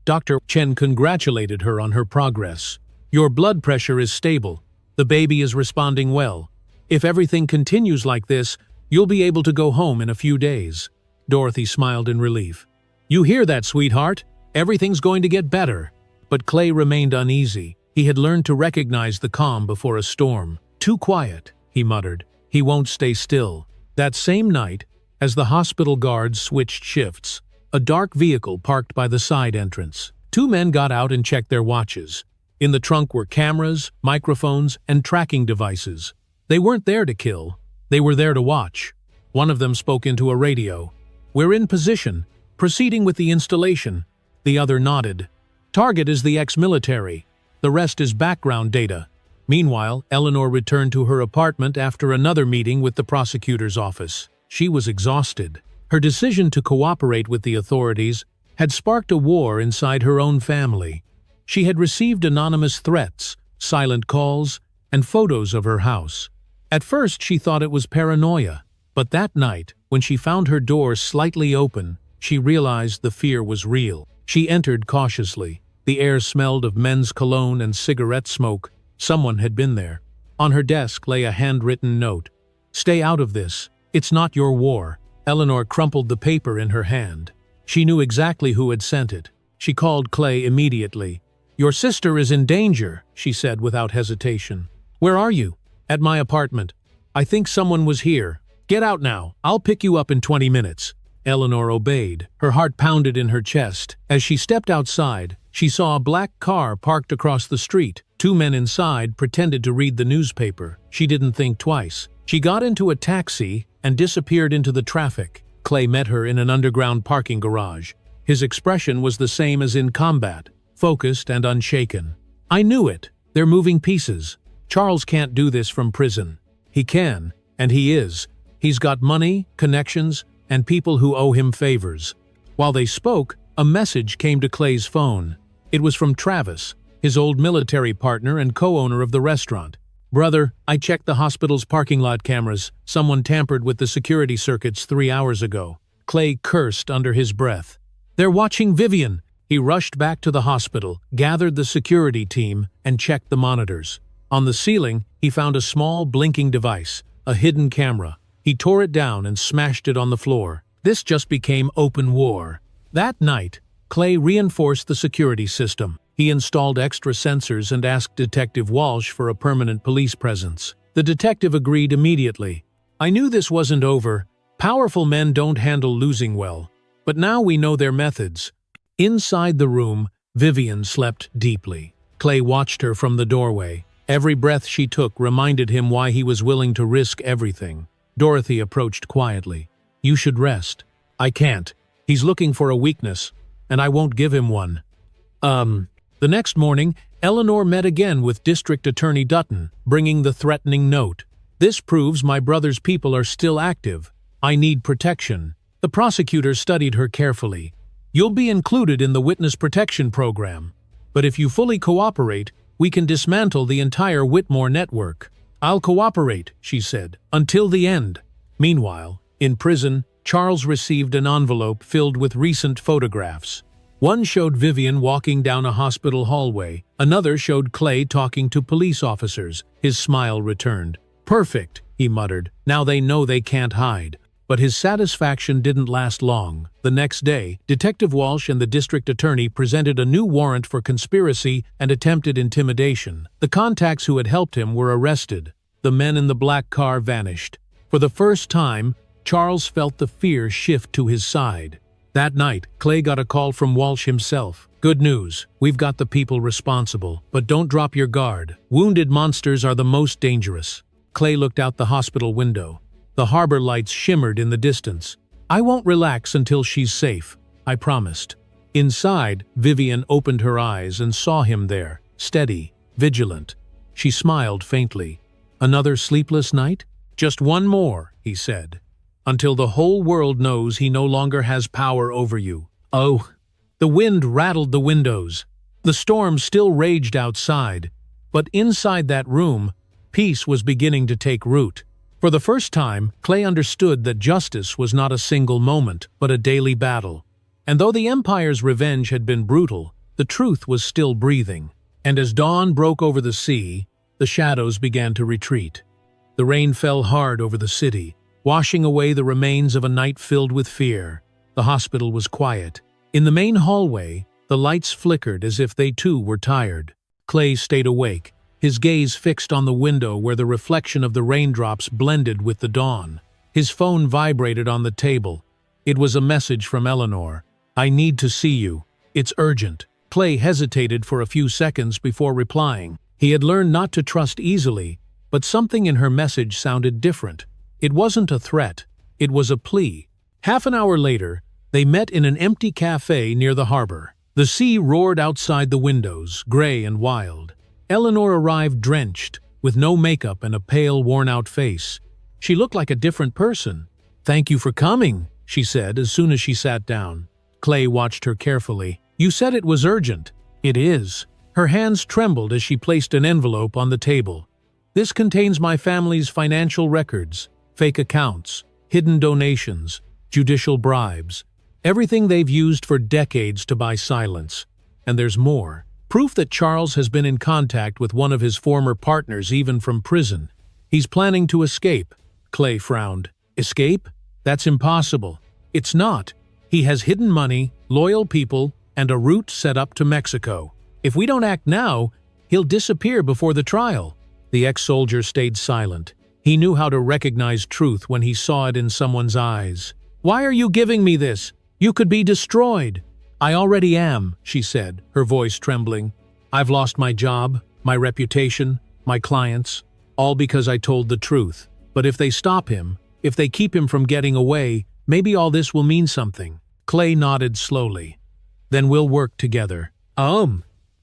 Dr. Chen congratulated her on her progress. "Your blood pressure is stable. The baby is responding well. If everything continues like this, you'll be able to go home in a few days." Dorothy smiled in relief. "You hear that, sweetheart? Everything's going to get better." But Clay remained uneasy. He had learned to recognize the calm before a storm. "Too quiet," he muttered. "He won't stay still." That same night, as the hospital guards switched shifts, a dark vehicle parked by the side entrance. Two men got out and checked their watches. In the trunk were cameras, microphones, and tracking devices. They weren't there to kill. They were there to watch. One of them spoke into a radio. "We're in position, proceeding with the installation." The other nodded. "Target is the ex-military. The rest is background data." Meanwhile, Eleanor returned to her apartment after another meeting with the prosecutor's office. She was exhausted. Her decision to cooperate with the authorities had sparked a war inside her own family. She had received anonymous threats, silent calls, and photos of her house. At first she thought it was paranoia, but that night, when she found her door slightly open, she realized the fear was real. She entered cautiously. The air smelled of men's cologne and cigarette smoke. Someone had been there. On her desk lay a handwritten note. "Stay out of this. It's not your war." Eleanor crumpled the paper in her hand. She knew exactly who had sent it. She called Clay immediately. "Your sister is in danger," she said without hesitation. "Where are you?" "At my apartment. I think someone was here. Get out now. I'll pick you up in 20 minutes. Eleanor obeyed. Her heart pounded in her chest. As she stepped outside, she saw a black car parked across the street. Two men inside pretended to read the newspaper. She didn't think twice. She got into a taxi and disappeared into the traffic. Clay met her in an underground parking garage. His expression was the same as in combat, focused and unshaken. "I knew it. They're moving pieces." Charles can't do this from prison. He can, and he is. He's got money, connections, and people who owe him favors. While they spoke, a message came to Clay's phone. It was from Travis, his old military partner and co-owner of the restaurant. "Brother, I checked the hospital's parking lot cameras. Someone tampered with the security circuits 3 hours ago." Clay cursed under his breath. "They're watching Vivian." He rushed back to the hospital, gathered the security team, and checked the monitors. On the ceiling, he found a small blinking device, a hidden camera. He tore it down and smashed it on the floor. This just became open war. That night, Clay reinforced the security system. He installed extra sensors and asked Detective Walsh for a permanent police presence. The detective agreed immediately. "I knew this wasn't over. Powerful men don't handle losing well. But now we know their methods." Inside the room, Vivian slept deeply. Clay watched her from the doorway. Every breath she took reminded him why he was willing to risk everything. Dorothy approached quietly. "You should rest." "I can't. He's looking for a weakness, and I won't give him one." The next morning, Eleanor met again with District Attorney Dutton, bringing the threatening note. "This proves my brother's people are still active. I need protection." The prosecutor studied her carefully. "You'll be included in the witness protection program. But if you fully cooperate, we can dismantle the entire Whitmore network." "I'll cooperate," she said, "until the end." Meanwhile, in prison, Charles received an envelope filled with recent photographs. One showed Vivian walking down a hospital hallway. Another showed Clay talking to police officers. His smile returned. "Perfect," he muttered. "Now they know they can't hide." But his satisfaction didn't last long. The next day, Detective Walsh and the district attorney presented a new warrant for conspiracy and attempted intimidation. The contacts who had helped him were arrested. The men in the black car vanished. For the first time, Charles felt the fear shift to his side. That night, Clay got a call from Walsh himself. "Good news. We've got the people responsible. But don't drop your guard. Wounded monsters are the most dangerous." Clay looked out the hospital window. The harbor lights shimmered in the distance. "I won't relax until she's safe," I promised. Inside, Vivian opened her eyes and saw him there, steady, vigilant. She smiled faintly. "Another sleepless night?" "Just one more," he said. "Until the whole world knows he no longer has power over you." Oh, the wind rattled the windows. The storm still raged outside, but inside that room, peace was beginning to take root. For the first time, Clay understood that justice was not a single moment, but a daily battle. And though the Empire's revenge had been brutal, the truth was still breathing. And as dawn broke over the sea, the shadows began to retreat. The rain fell hard over the city, washing away the remains of a night filled with fear. The hospital was quiet. In the main hallway, the lights flickered as if they too were tired. Clay stayed awake, his gaze fixed on the window where the reflection of the raindrops blended with the dawn. His phone vibrated on the table. It was a message from Eleanor. "I need to see you. It's urgent." Clay hesitated for a few seconds before replying. He had learned not to trust easily, but something in her message sounded different. It wasn't a threat. It was a plea. Half an hour later, they met in an empty cafe near the harbor. The sea roared outside the windows, gray and wild. Eleanor arrived drenched, with no makeup and a pale, worn-out face. She looked like a different person. "Thank you for coming," she said as soon as she sat down. Clay watched her carefully. "You said it was urgent." "It is." Her hands trembled as she placed an envelope on the table. "This contains my family's financial records. Fake accounts, hidden donations, judicial bribes, everything they've used for decades to buy silence. And there's more. Proof that Charles has been in contact with one of his former partners even from prison. He's planning to escape." Clay frowned. "Escape? That's impossible." "It's not. He has hidden money, loyal people, and a route set up to Mexico. If we don't act now, he'll disappear before the trial." The ex-soldier stayed silent. He knew how to recognize truth when he saw it in someone's eyes. "Why are you giving me this? You could be destroyed." "I already am," she said, her voice trembling. "I've lost my job, my reputation, my clients, all because I told the truth. But if they stop him, if they keep him from getting away, maybe all this will mean something." Clay nodded slowly. "Then we'll work together."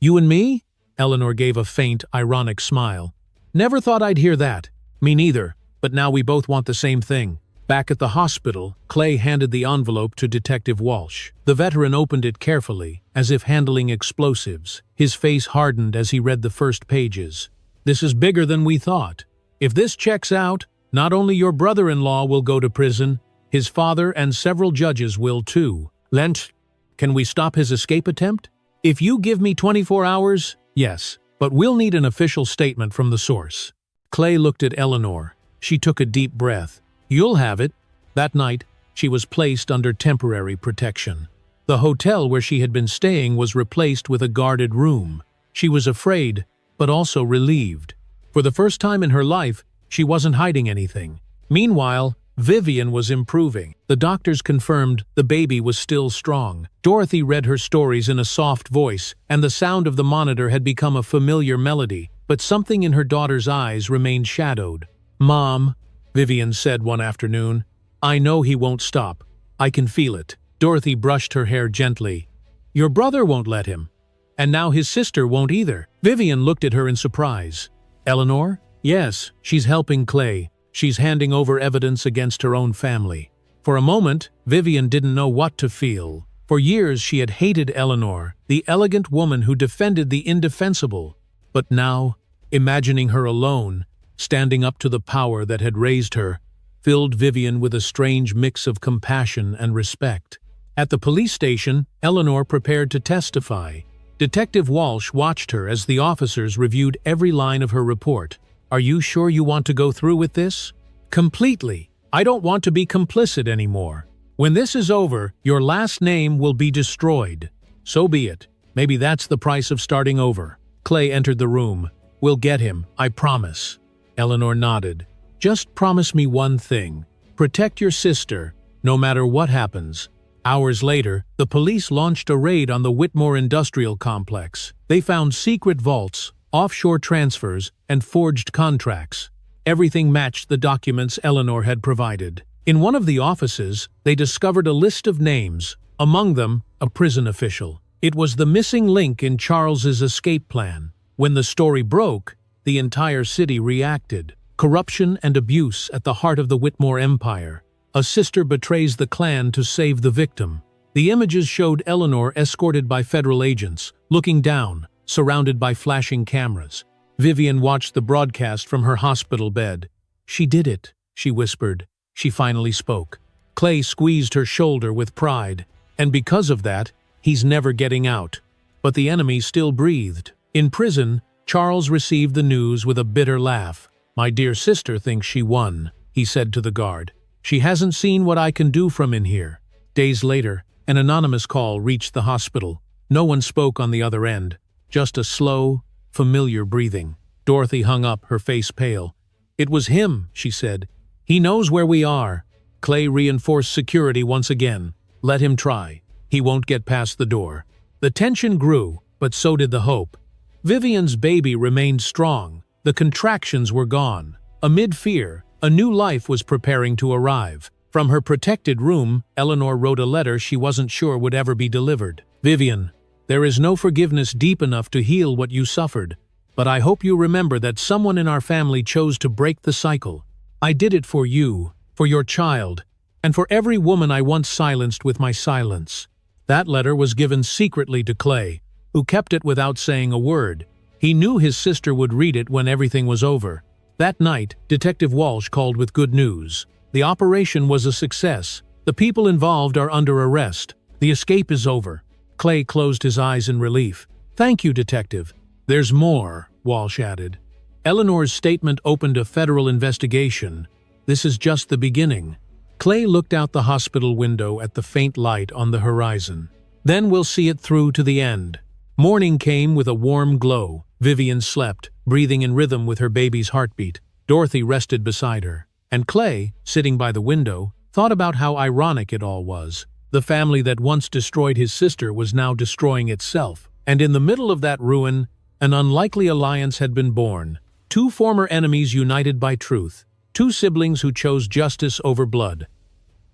You and me?" Eleanor gave a faint, ironic smile. Never thought I'd hear that. Me neither, but now we both want the same thing. Back at the hospital, Clay handed the envelope to Detective Walsh. The veteran opened it carefully, as if handling explosives. His face hardened as he read the first pages. This is bigger than we thought. If this checks out, not only your brother-in-law will go to prison, his father and several judges will too. Lent, can we stop his escape attempt? If you give me 24 hours, yes, but we'll need an official statement from the source. Clay looked at Eleanor. She took a deep breath. You'll have it. That night, she was placed under temporary protection. The hotel where she had been staying was replaced with a guarded room. She was afraid, but also relieved. For the first time in her life, she wasn't hiding anything. Meanwhile, Vivian was improving. The doctors confirmed the baby was still strong. Dorothy read her stories in a soft voice, and the sound of the monitor had become a familiar melody, but something in her daughter's eyes remained shadowed. "Mom," Vivian said one afternoon, "I know he won't stop. I can feel it." Dorothy brushed her hair gently. "Your brother won't let him. And now his sister won't either." Vivian looked at her in surprise. "Eleanor?" "Yes, she's helping Clay. She's handing over evidence against her own family." For a moment, Vivian didn't know what to feel. For years she had hated Eleanor, the elegant woman who defended the indefensible. But now, imagining her alone, standing up to the power that had raised her, filled Vivian with a strange mix of compassion and respect. At the police station, Eleanor prepared to testify. Detective Walsh watched her as the officers reviewed every line of her report. "Are you sure you want to go through with this?" "Completely. I don't want to be complicit anymore. When this is over, your last name will be destroyed." "So be it. Maybe that's the price of starting over." Clay entered the room. "We'll get him, I promise." Eleanor nodded. "Just promise me one thing. Protect your sister, no matter what happens." Hours later, the police launched a raid on the Whitmore Industrial Complex. They found secret vaults, offshore transfers, and forged contracts. Everything matched the documents Eleanor had provided. In one of the offices, they discovered a list of names, among them a prison official. It was the missing link in Charles's escape plan. When the story broke, the entire city reacted. Corruption and abuse at the heart of the Whitmore empire. A sister betrays the clan to save the victim. The images showed Eleanor escorted by federal agents, looking down, surrounded by flashing cameras. Vivian watched the broadcast from her hospital bed. "She did it," she whispered. She finally spoke. Clay squeezed her shoulder with pride. "And because of that, he's never getting out." But the enemy still breathed. In prison, Charles received the news with a bitter laugh. "My dear sister thinks she won," he said to the guard. "She hasn't seen what I can do from in here." Days later, an anonymous call reached the hospital. No one spoke on the other end. Just a slow, familiar breathing. Dorothy hung up, her face pale. "It was him," she said. "He knows where we are." Clay reinforced security once again. "Let him try. He won't get past the door." The tension grew, but so did the hope. Vivian's baby remained strong. The contractions were gone. Amid fear, a new life was preparing to arrive. From her protected room, Eleanor wrote a letter she wasn't sure would ever be delivered. "Vivian, there is no forgiveness deep enough to heal what you suffered, but I hope you remember that someone in our family chose to break the cycle. I did it for you, for your child, and for every woman I once silenced with my silence." That letter was given secretly to Clay, who kept it without saying a word. He knew his sister would read it when everything was over. That night, Detective Walsh called with good news. The operation was a success. The people involved are under arrest. The escape is over. Clay closed his eyes in relief. "Thank you, Detective." "There's more," Walsh added. "Eleanor's statement opened a federal investigation. This is just the beginning." Clay looked out the hospital window at the faint light on the horizon. "Then we'll see it through to the end." Morning came with a warm glow. Vivian slept, breathing in rhythm with her baby's heartbeat. Dorothy rested beside her. And Clay, sitting by the window, thought about how ironic it all was. The family that once destroyed his sister was now destroying itself. And in the middle of that ruin, an unlikely alliance had been born. Two former enemies united by truth. Two siblings who chose justice over blood.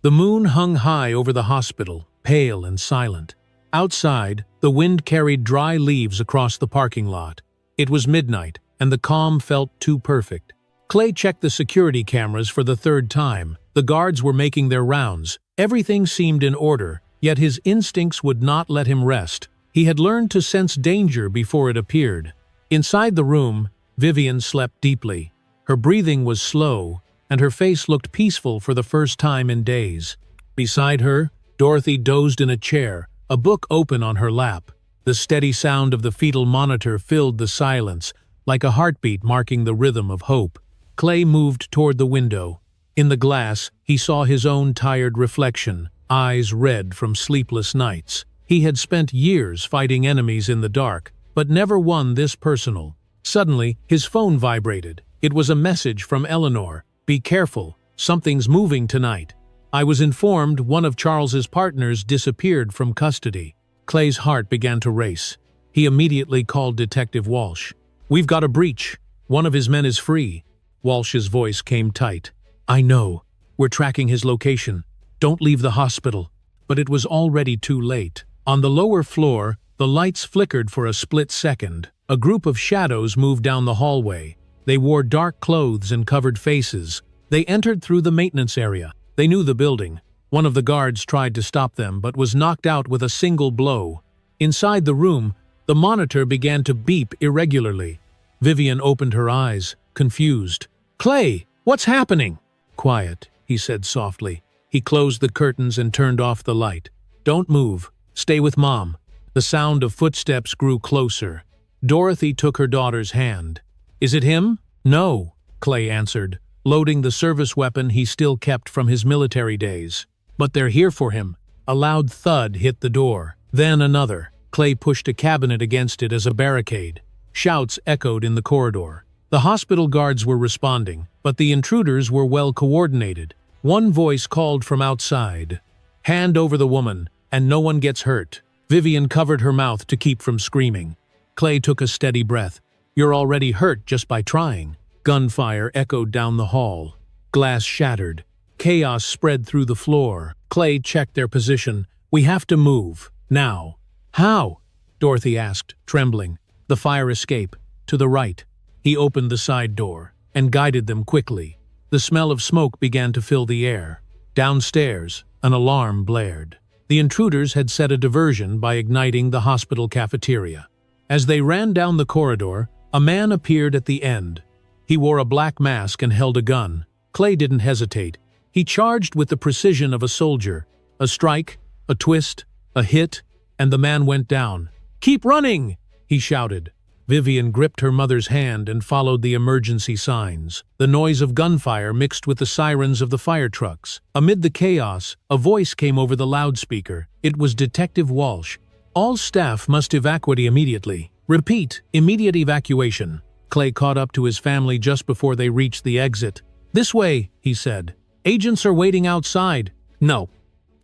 The moon hung high over the hospital, pale and silent. Outside, the wind carried dry leaves across the parking lot. It was midnight, and the calm felt too perfect. Clay checked the security cameras for the third time. The guards were making their rounds. Everything seemed in order, yet his instincts would not let him rest. He had learned to sense danger before it appeared. Inside the room, Vivian slept deeply. Her breathing was slow, and her face looked peaceful for the first time in days. Beside her, Dorothy dozed in a chair, a book open on her lap. The steady sound of the fetal monitor filled the silence, like a heartbeat marking the rhythm of hope. Clay moved toward the window. In the glass, he saw his own tired reflection, eyes red from sleepless nights. He had spent years fighting enemies in the dark, but never one this personal. Suddenly, his phone vibrated. It was a message from Eleanor. "Be careful, something's moving tonight. I was informed one of Charles's partners disappeared from custody." Clay's heart began to race. He immediately called Detective Walsh. "We've got a breach. One of his men is free." Walsh's voice came tight. "I know. We're tracking his location. Don't leave the hospital." But it was already too late. On the lower floor, the lights flickered for a split second. A group of shadows moved down the hallway. They wore dark clothes and covered faces. They entered through the maintenance area. They knew the building. One of the guards tried to stop them, but was knocked out with a single blow. Inside the room, the monitor began to beep irregularly. Vivian opened her eyes, confused. "Clay, what's happening?" "Quiet," he said softly. He closed the curtains and turned off the light. "Don't move. Stay with Mom." The sound of footsteps grew closer. Dorothy took her daughter's hand. "Is it him?" "No," Clay answered, loading the service weapon he still kept from his military days. "But they're here for him." A loud thud hit the door. Then another. Clay pushed a cabinet against it as a barricade. Shouts echoed in the corridor. The hospital guards were responding, but the intruders were well coordinated. One voice called from outside, "Hand over the woman, and no one gets hurt." Vivian covered her mouth to keep from screaming. Clay took a steady breath. "You're already hurt just by trying." Gunfire echoed down the hall. Glass shattered. Chaos spread through the floor. Clay checked their position. "We have to move. Now." "How?" Dorothy asked, trembling. "The fire escape. To the right." He opened the side door and guided them quickly. The smell of smoke began to fill the air. Downstairs, an alarm blared. The intruders had set a diversion by igniting the hospital cafeteria. As they ran down the corridor, a man appeared at the end. He wore a black mask and held a gun. Clay didn't hesitate. He charged with the precision of a soldier. A strike, a twist, a hit, and the man went down. "Keep running!" he shouted. Vivian gripped her mother's hand and followed the emergency signs. The noise of gunfire mixed with the sirens of the fire trucks. Amid the chaos, a voice came over the loudspeaker. It was Detective Walsh. "All staff must evacuate immediately. Repeat, immediate evacuation." Clay caught up to his family just before they reached the exit. "This way," he said. "Agents are waiting outside." "No."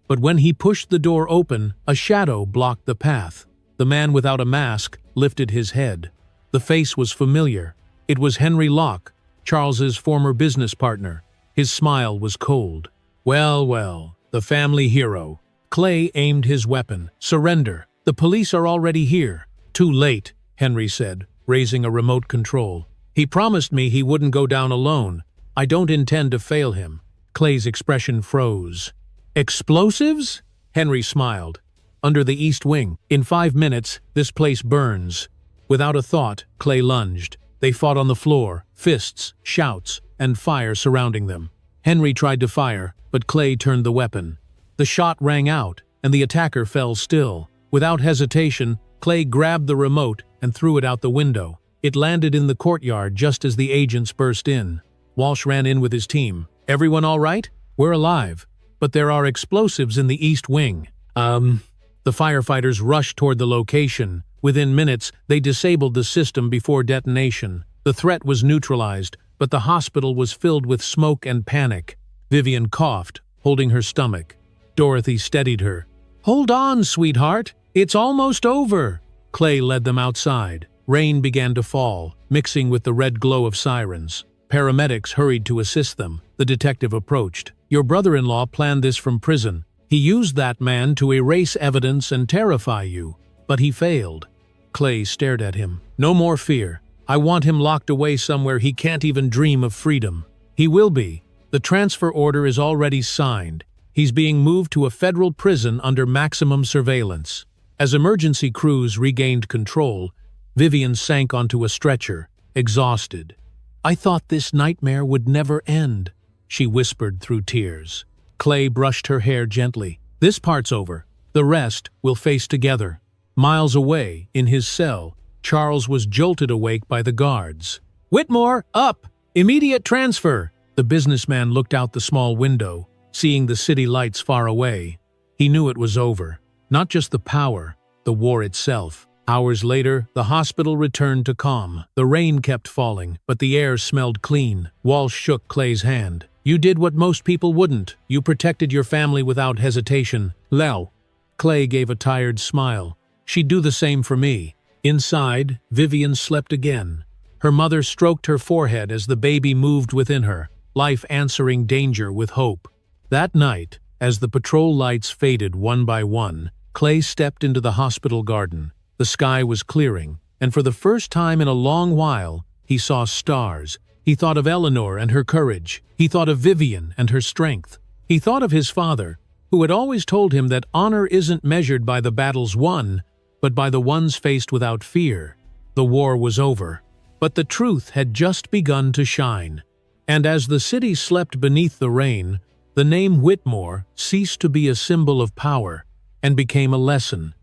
But when he pushed the door open, a shadow blocked the path. The man without a mask lifted his head. The face was familiar. It was Henry Locke, Charles's former business partner. His smile was cold. "Well, well, the family hero." Clay aimed his weapon. "Surrender. The police are already here." "Too late," Henry said, raising a remote control. "He promised me he wouldn't go down alone. I don't intend to fail him." Clay's expression froze. "Explosives?" Henry smiled. "Under the east wing. In 5 minutes, this place burns." Without a thought, Clay lunged. They fought on the floor, fists, shouts, and fire surrounding them. Henry tried to fire, but Clay turned the weapon. The shot rang out, and the attacker fell still. Without hesitation, Clay grabbed the remote and threw it out the window. It landed in the courtyard just as the agents burst in. Walsh ran in with his team. "Everyone all right? We're alive. But there are explosives in the east wing." The firefighters rushed toward the location. Within minutes, they disabled the system before detonation. The threat was neutralized, but the hospital was filled with smoke and panic. Vivian coughed, holding her stomach. Dorothy steadied her. "Hold on, sweetheart. It's almost over." Clay led them outside. Rain began to fall, mixing with the red glow of sirens. Paramedics hurried to assist them. The detective approached. "Your brother-in-law planned this from prison. He used that man to erase evidence and terrify you, but he failed." Clay stared at him. "No more fear. I want him locked away somewhere he can't even dream of freedom. He will be. The transfer order is already signed. He's being moved to a federal prison under maximum surveillance. As emergency crews regained control, Vivian sank onto a stretcher, exhausted. I thought this nightmare would never end, she whispered through tears. Clay brushed her hair gently. This part's over. The rest we'll face together. Miles away, in his cell, Charles was jolted awake by the guards. Whitmore, up! Immediate transfer! The businessman looked out the small window, seeing the city lights far away. He knew it was over. Not just the power, the war itself. Hours later, the hospital returned to calm. The rain kept falling, but the air smelled clean. Walsh shook Clay's hand. You did what most people wouldn't. You protected your family without hesitation. Lel. Clay gave a tired smile. She'd do the same for me. Inside, Vivian slept again. Her mother stroked her forehead as the baby moved within her, life answering danger with hope. That night, as the patrol lights faded one by one, Clay stepped into the hospital garden. The sky was clearing, and for the first time in a long while, he saw stars. He thought of Eleanor and her courage. He thought of Vivian and her strength. He thought of his father, who had always told him that honor isn't measured by the battles won, but by the ones faced without fear. The war was over, but the truth had just begun to shine. And as the city slept beneath the rain, the name Whitmore ceased to be a symbol of power and became a lesson.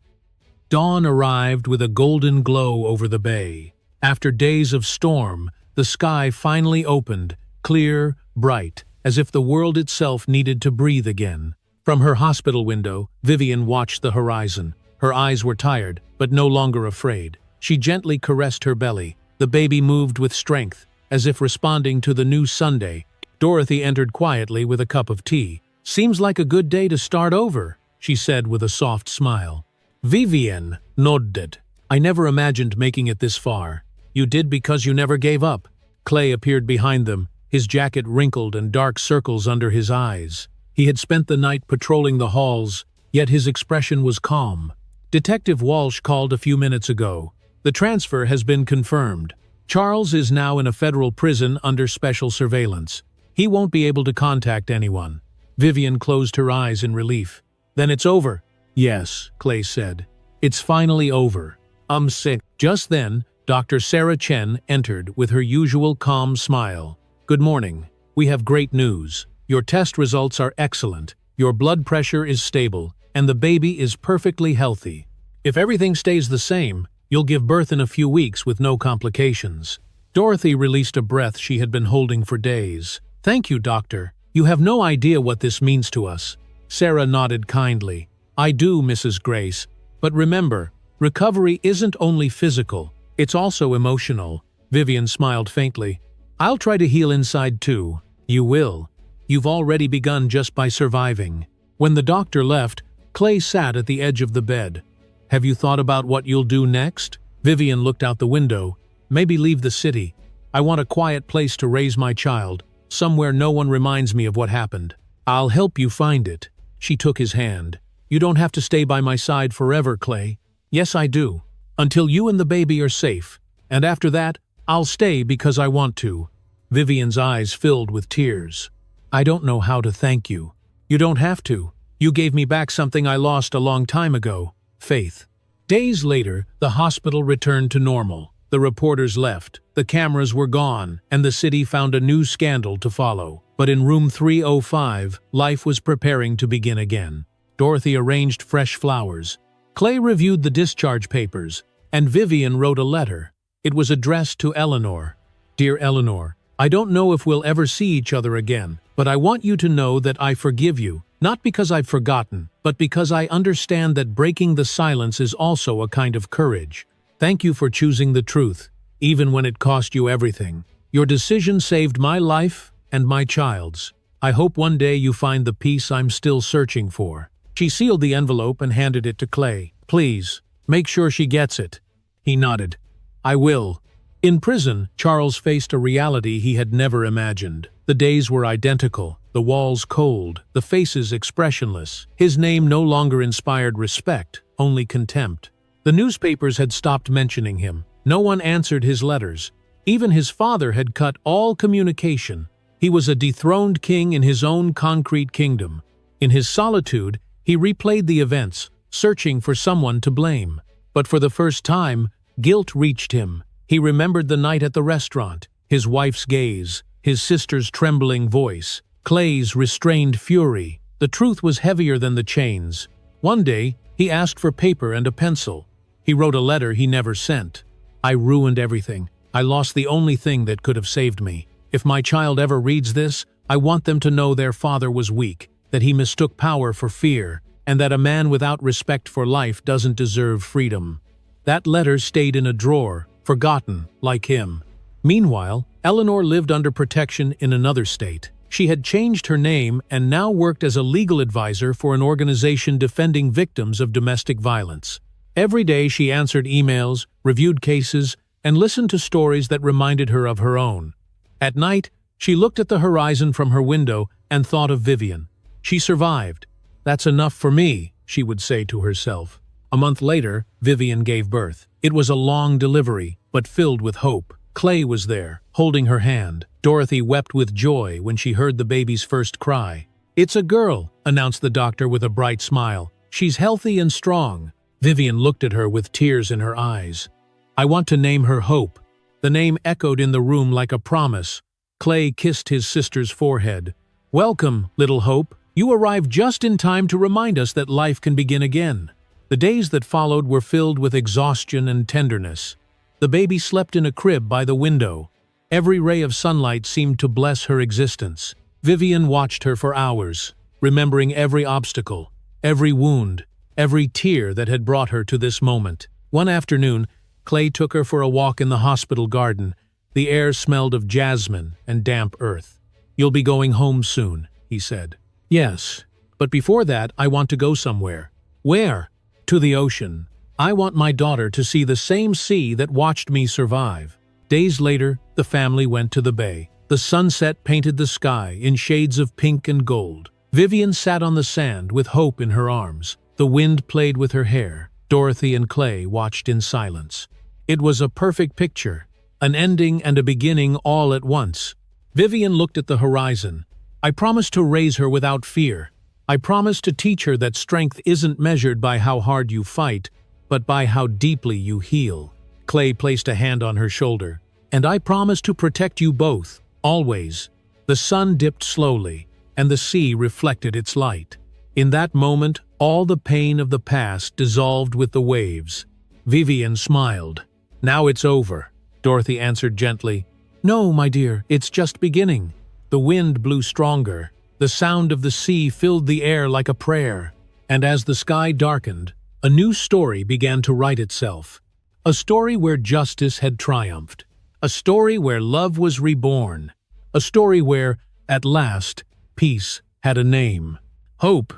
Dawn arrived with a golden glow over the bay. After days of storm, the sky finally opened, clear, bright, as if the world itself needed to breathe again. From her hospital window, Vivian watched the horizon. Her eyes were tired, but no longer afraid. She gently caressed her belly. The baby moved with strength, as if responding to the new Sunday. Dorothy entered quietly with a cup of tea. Seems like a good day to start over, she said with a soft smile. Vivian nodded. I never imagined making it this far. You did because you never gave up. Clay appeared behind them, his jacket wrinkled and dark circles under his eyes. He had spent the night patrolling the halls, yet his expression was calm. Detective Walsh called a few minutes ago. The transfer has been confirmed. Charles is now in a federal prison under special surveillance. He won't be able to contact anyone. Vivian closed her eyes in relief. Then it's over. Yes, Clay said. It's finally over. I'm sick. Just then, Dr. Sarah Chen entered with her usual calm smile. Good morning. We have great news. Your test results are excellent. Your blood pressure is stable, and the baby is perfectly healthy. If everything stays the same, you'll give birth in a few weeks with no complications. Dorothy released a breath she had been holding for days. Thank you, doctor. You have no idea what this means to us. Sarah nodded kindly. I do, Mrs. Grace. But remember, recovery isn't only physical, it's also emotional. Vivian smiled faintly. I'll try to heal inside too. You will. You've already begun just by surviving. When the doctor left, Clay sat at the edge of the bed. Have you thought about what you'll do next? Vivian looked out the window. Maybe leave the city. I want a quiet place to raise my child, somewhere no one reminds me of what happened. I'll help you find it. She took his hand. You don't have to stay by my side forever, Clay. Yes, I do. Until you and the baby are safe. And after that, I'll stay because I want to. Vivian's eyes filled with tears. I don't know how to thank you. You don't have to. You gave me back something I lost a long time ago. Faith. Days later, the hospital returned to normal. The reporters left, the cameras were gone, and the city found a new scandal to follow. But in room 305, life was preparing to begin again. Dorothy arranged fresh flowers. Clay reviewed the discharge papers, and Vivian wrote a letter. It was addressed to Eleanor. Dear Eleanor, I don't know if we'll ever see each other again, but I want you to know that I forgive you, not because I've forgotten, but because I understand that breaking the silence is also a kind of courage. Thank you for choosing the truth, even when it cost you everything. Your decision saved my life and my child's. I hope one day you find the peace I'm still searching for. She sealed the envelope and handed it to Clay. Please, make sure she gets it. He nodded. I will. In prison, Charles faced a reality he had never imagined. The days were identical, the walls cold, the faces expressionless. His name no longer inspired respect, only contempt. The newspapers had stopped mentioning him. No one answered his letters. Even his father had cut all communication. He was a dethroned king in his own concrete kingdom. In his solitude, he replayed the events, searching for someone to blame. But for the first time, guilt reached him. He remembered the night at the restaurant, his wife's gaze, his sister's trembling voice, Clay's restrained fury. The truth was heavier than the chains. One day, he asked for paper and a pencil. He wrote a letter he never sent. "I ruined everything. I lost the only thing that could have saved me. If my child ever reads this, I want them to know their father was weak, that he mistook power for fear, and that a man without respect for life doesn't deserve freedom." That letter stayed in a drawer, forgotten, like him. Meanwhile, Eleanor lived under protection in another state. She had changed her name and now worked as a legal advisor for an organization defending victims of domestic violence. Every day she answered emails, reviewed cases, and listened to stories that reminded her of her own. At night, she looked at the horizon from her window and thought of Vivian. She survived. "That's enough for me," she would say to herself. A month later, Vivian gave birth. It was a long delivery, but filled with hope. Clay was there, holding her hand. Dorothy wept with joy when she heard the baby's first cry. "It's a girl," announced the doctor with a bright smile. "She's healthy and strong." Vivian looked at her with tears in her eyes. "I want to name her Hope." The name echoed in the room like a promise. Clay kissed his sister's forehead. "Welcome, little Hope. You arrived just in time to remind us that life can begin again." The days that followed were filled with exhaustion and tenderness. The baby slept in a crib by the window. Every ray of sunlight seemed to bless her existence. Vivian watched her for hours, remembering every obstacle, every wound, every tear that had brought her to this moment. One afternoon, Clay took her for a walk in the hospital garden. The air smelled of jasmine and damp earth. "You'll be going home soon," he said. "Yes, but before that I want to go somewhere." "Where?" "To the ocean. I want my daughter to see the same sea that watched me survive." Days later, the family went to the bay. The sunset painted the sky in shades of pink and gold. Vivian sat on the sand with Hope in her arms. The wind played with her hair. Dorothy and Clay watched in silence. It was a perfect picture, an ending and a beginning all at once. Vivian looked at the horizon. "I promised to raise her without fear. I promised to teach her that strength isn't measured by how hard you fight, but by how deeply you heal." Clay placed a hand on her shoulder. "And I promise to protect you both, always." The sun dipped slowly, and the sea reflected its light. In that moment, all the pain of the past dissolved with the waves. Vivian smiled. "Now it's over," Dorothy answered gently. "No, my dear, it's just beginning." The wind blew stronger. The sound of the sea filled the air like a prayer. And as the sky darkened, a new story began to write itself. A story where justice had triumphed. A story where love was reborn. A story where, at last, peace had a name. Hope,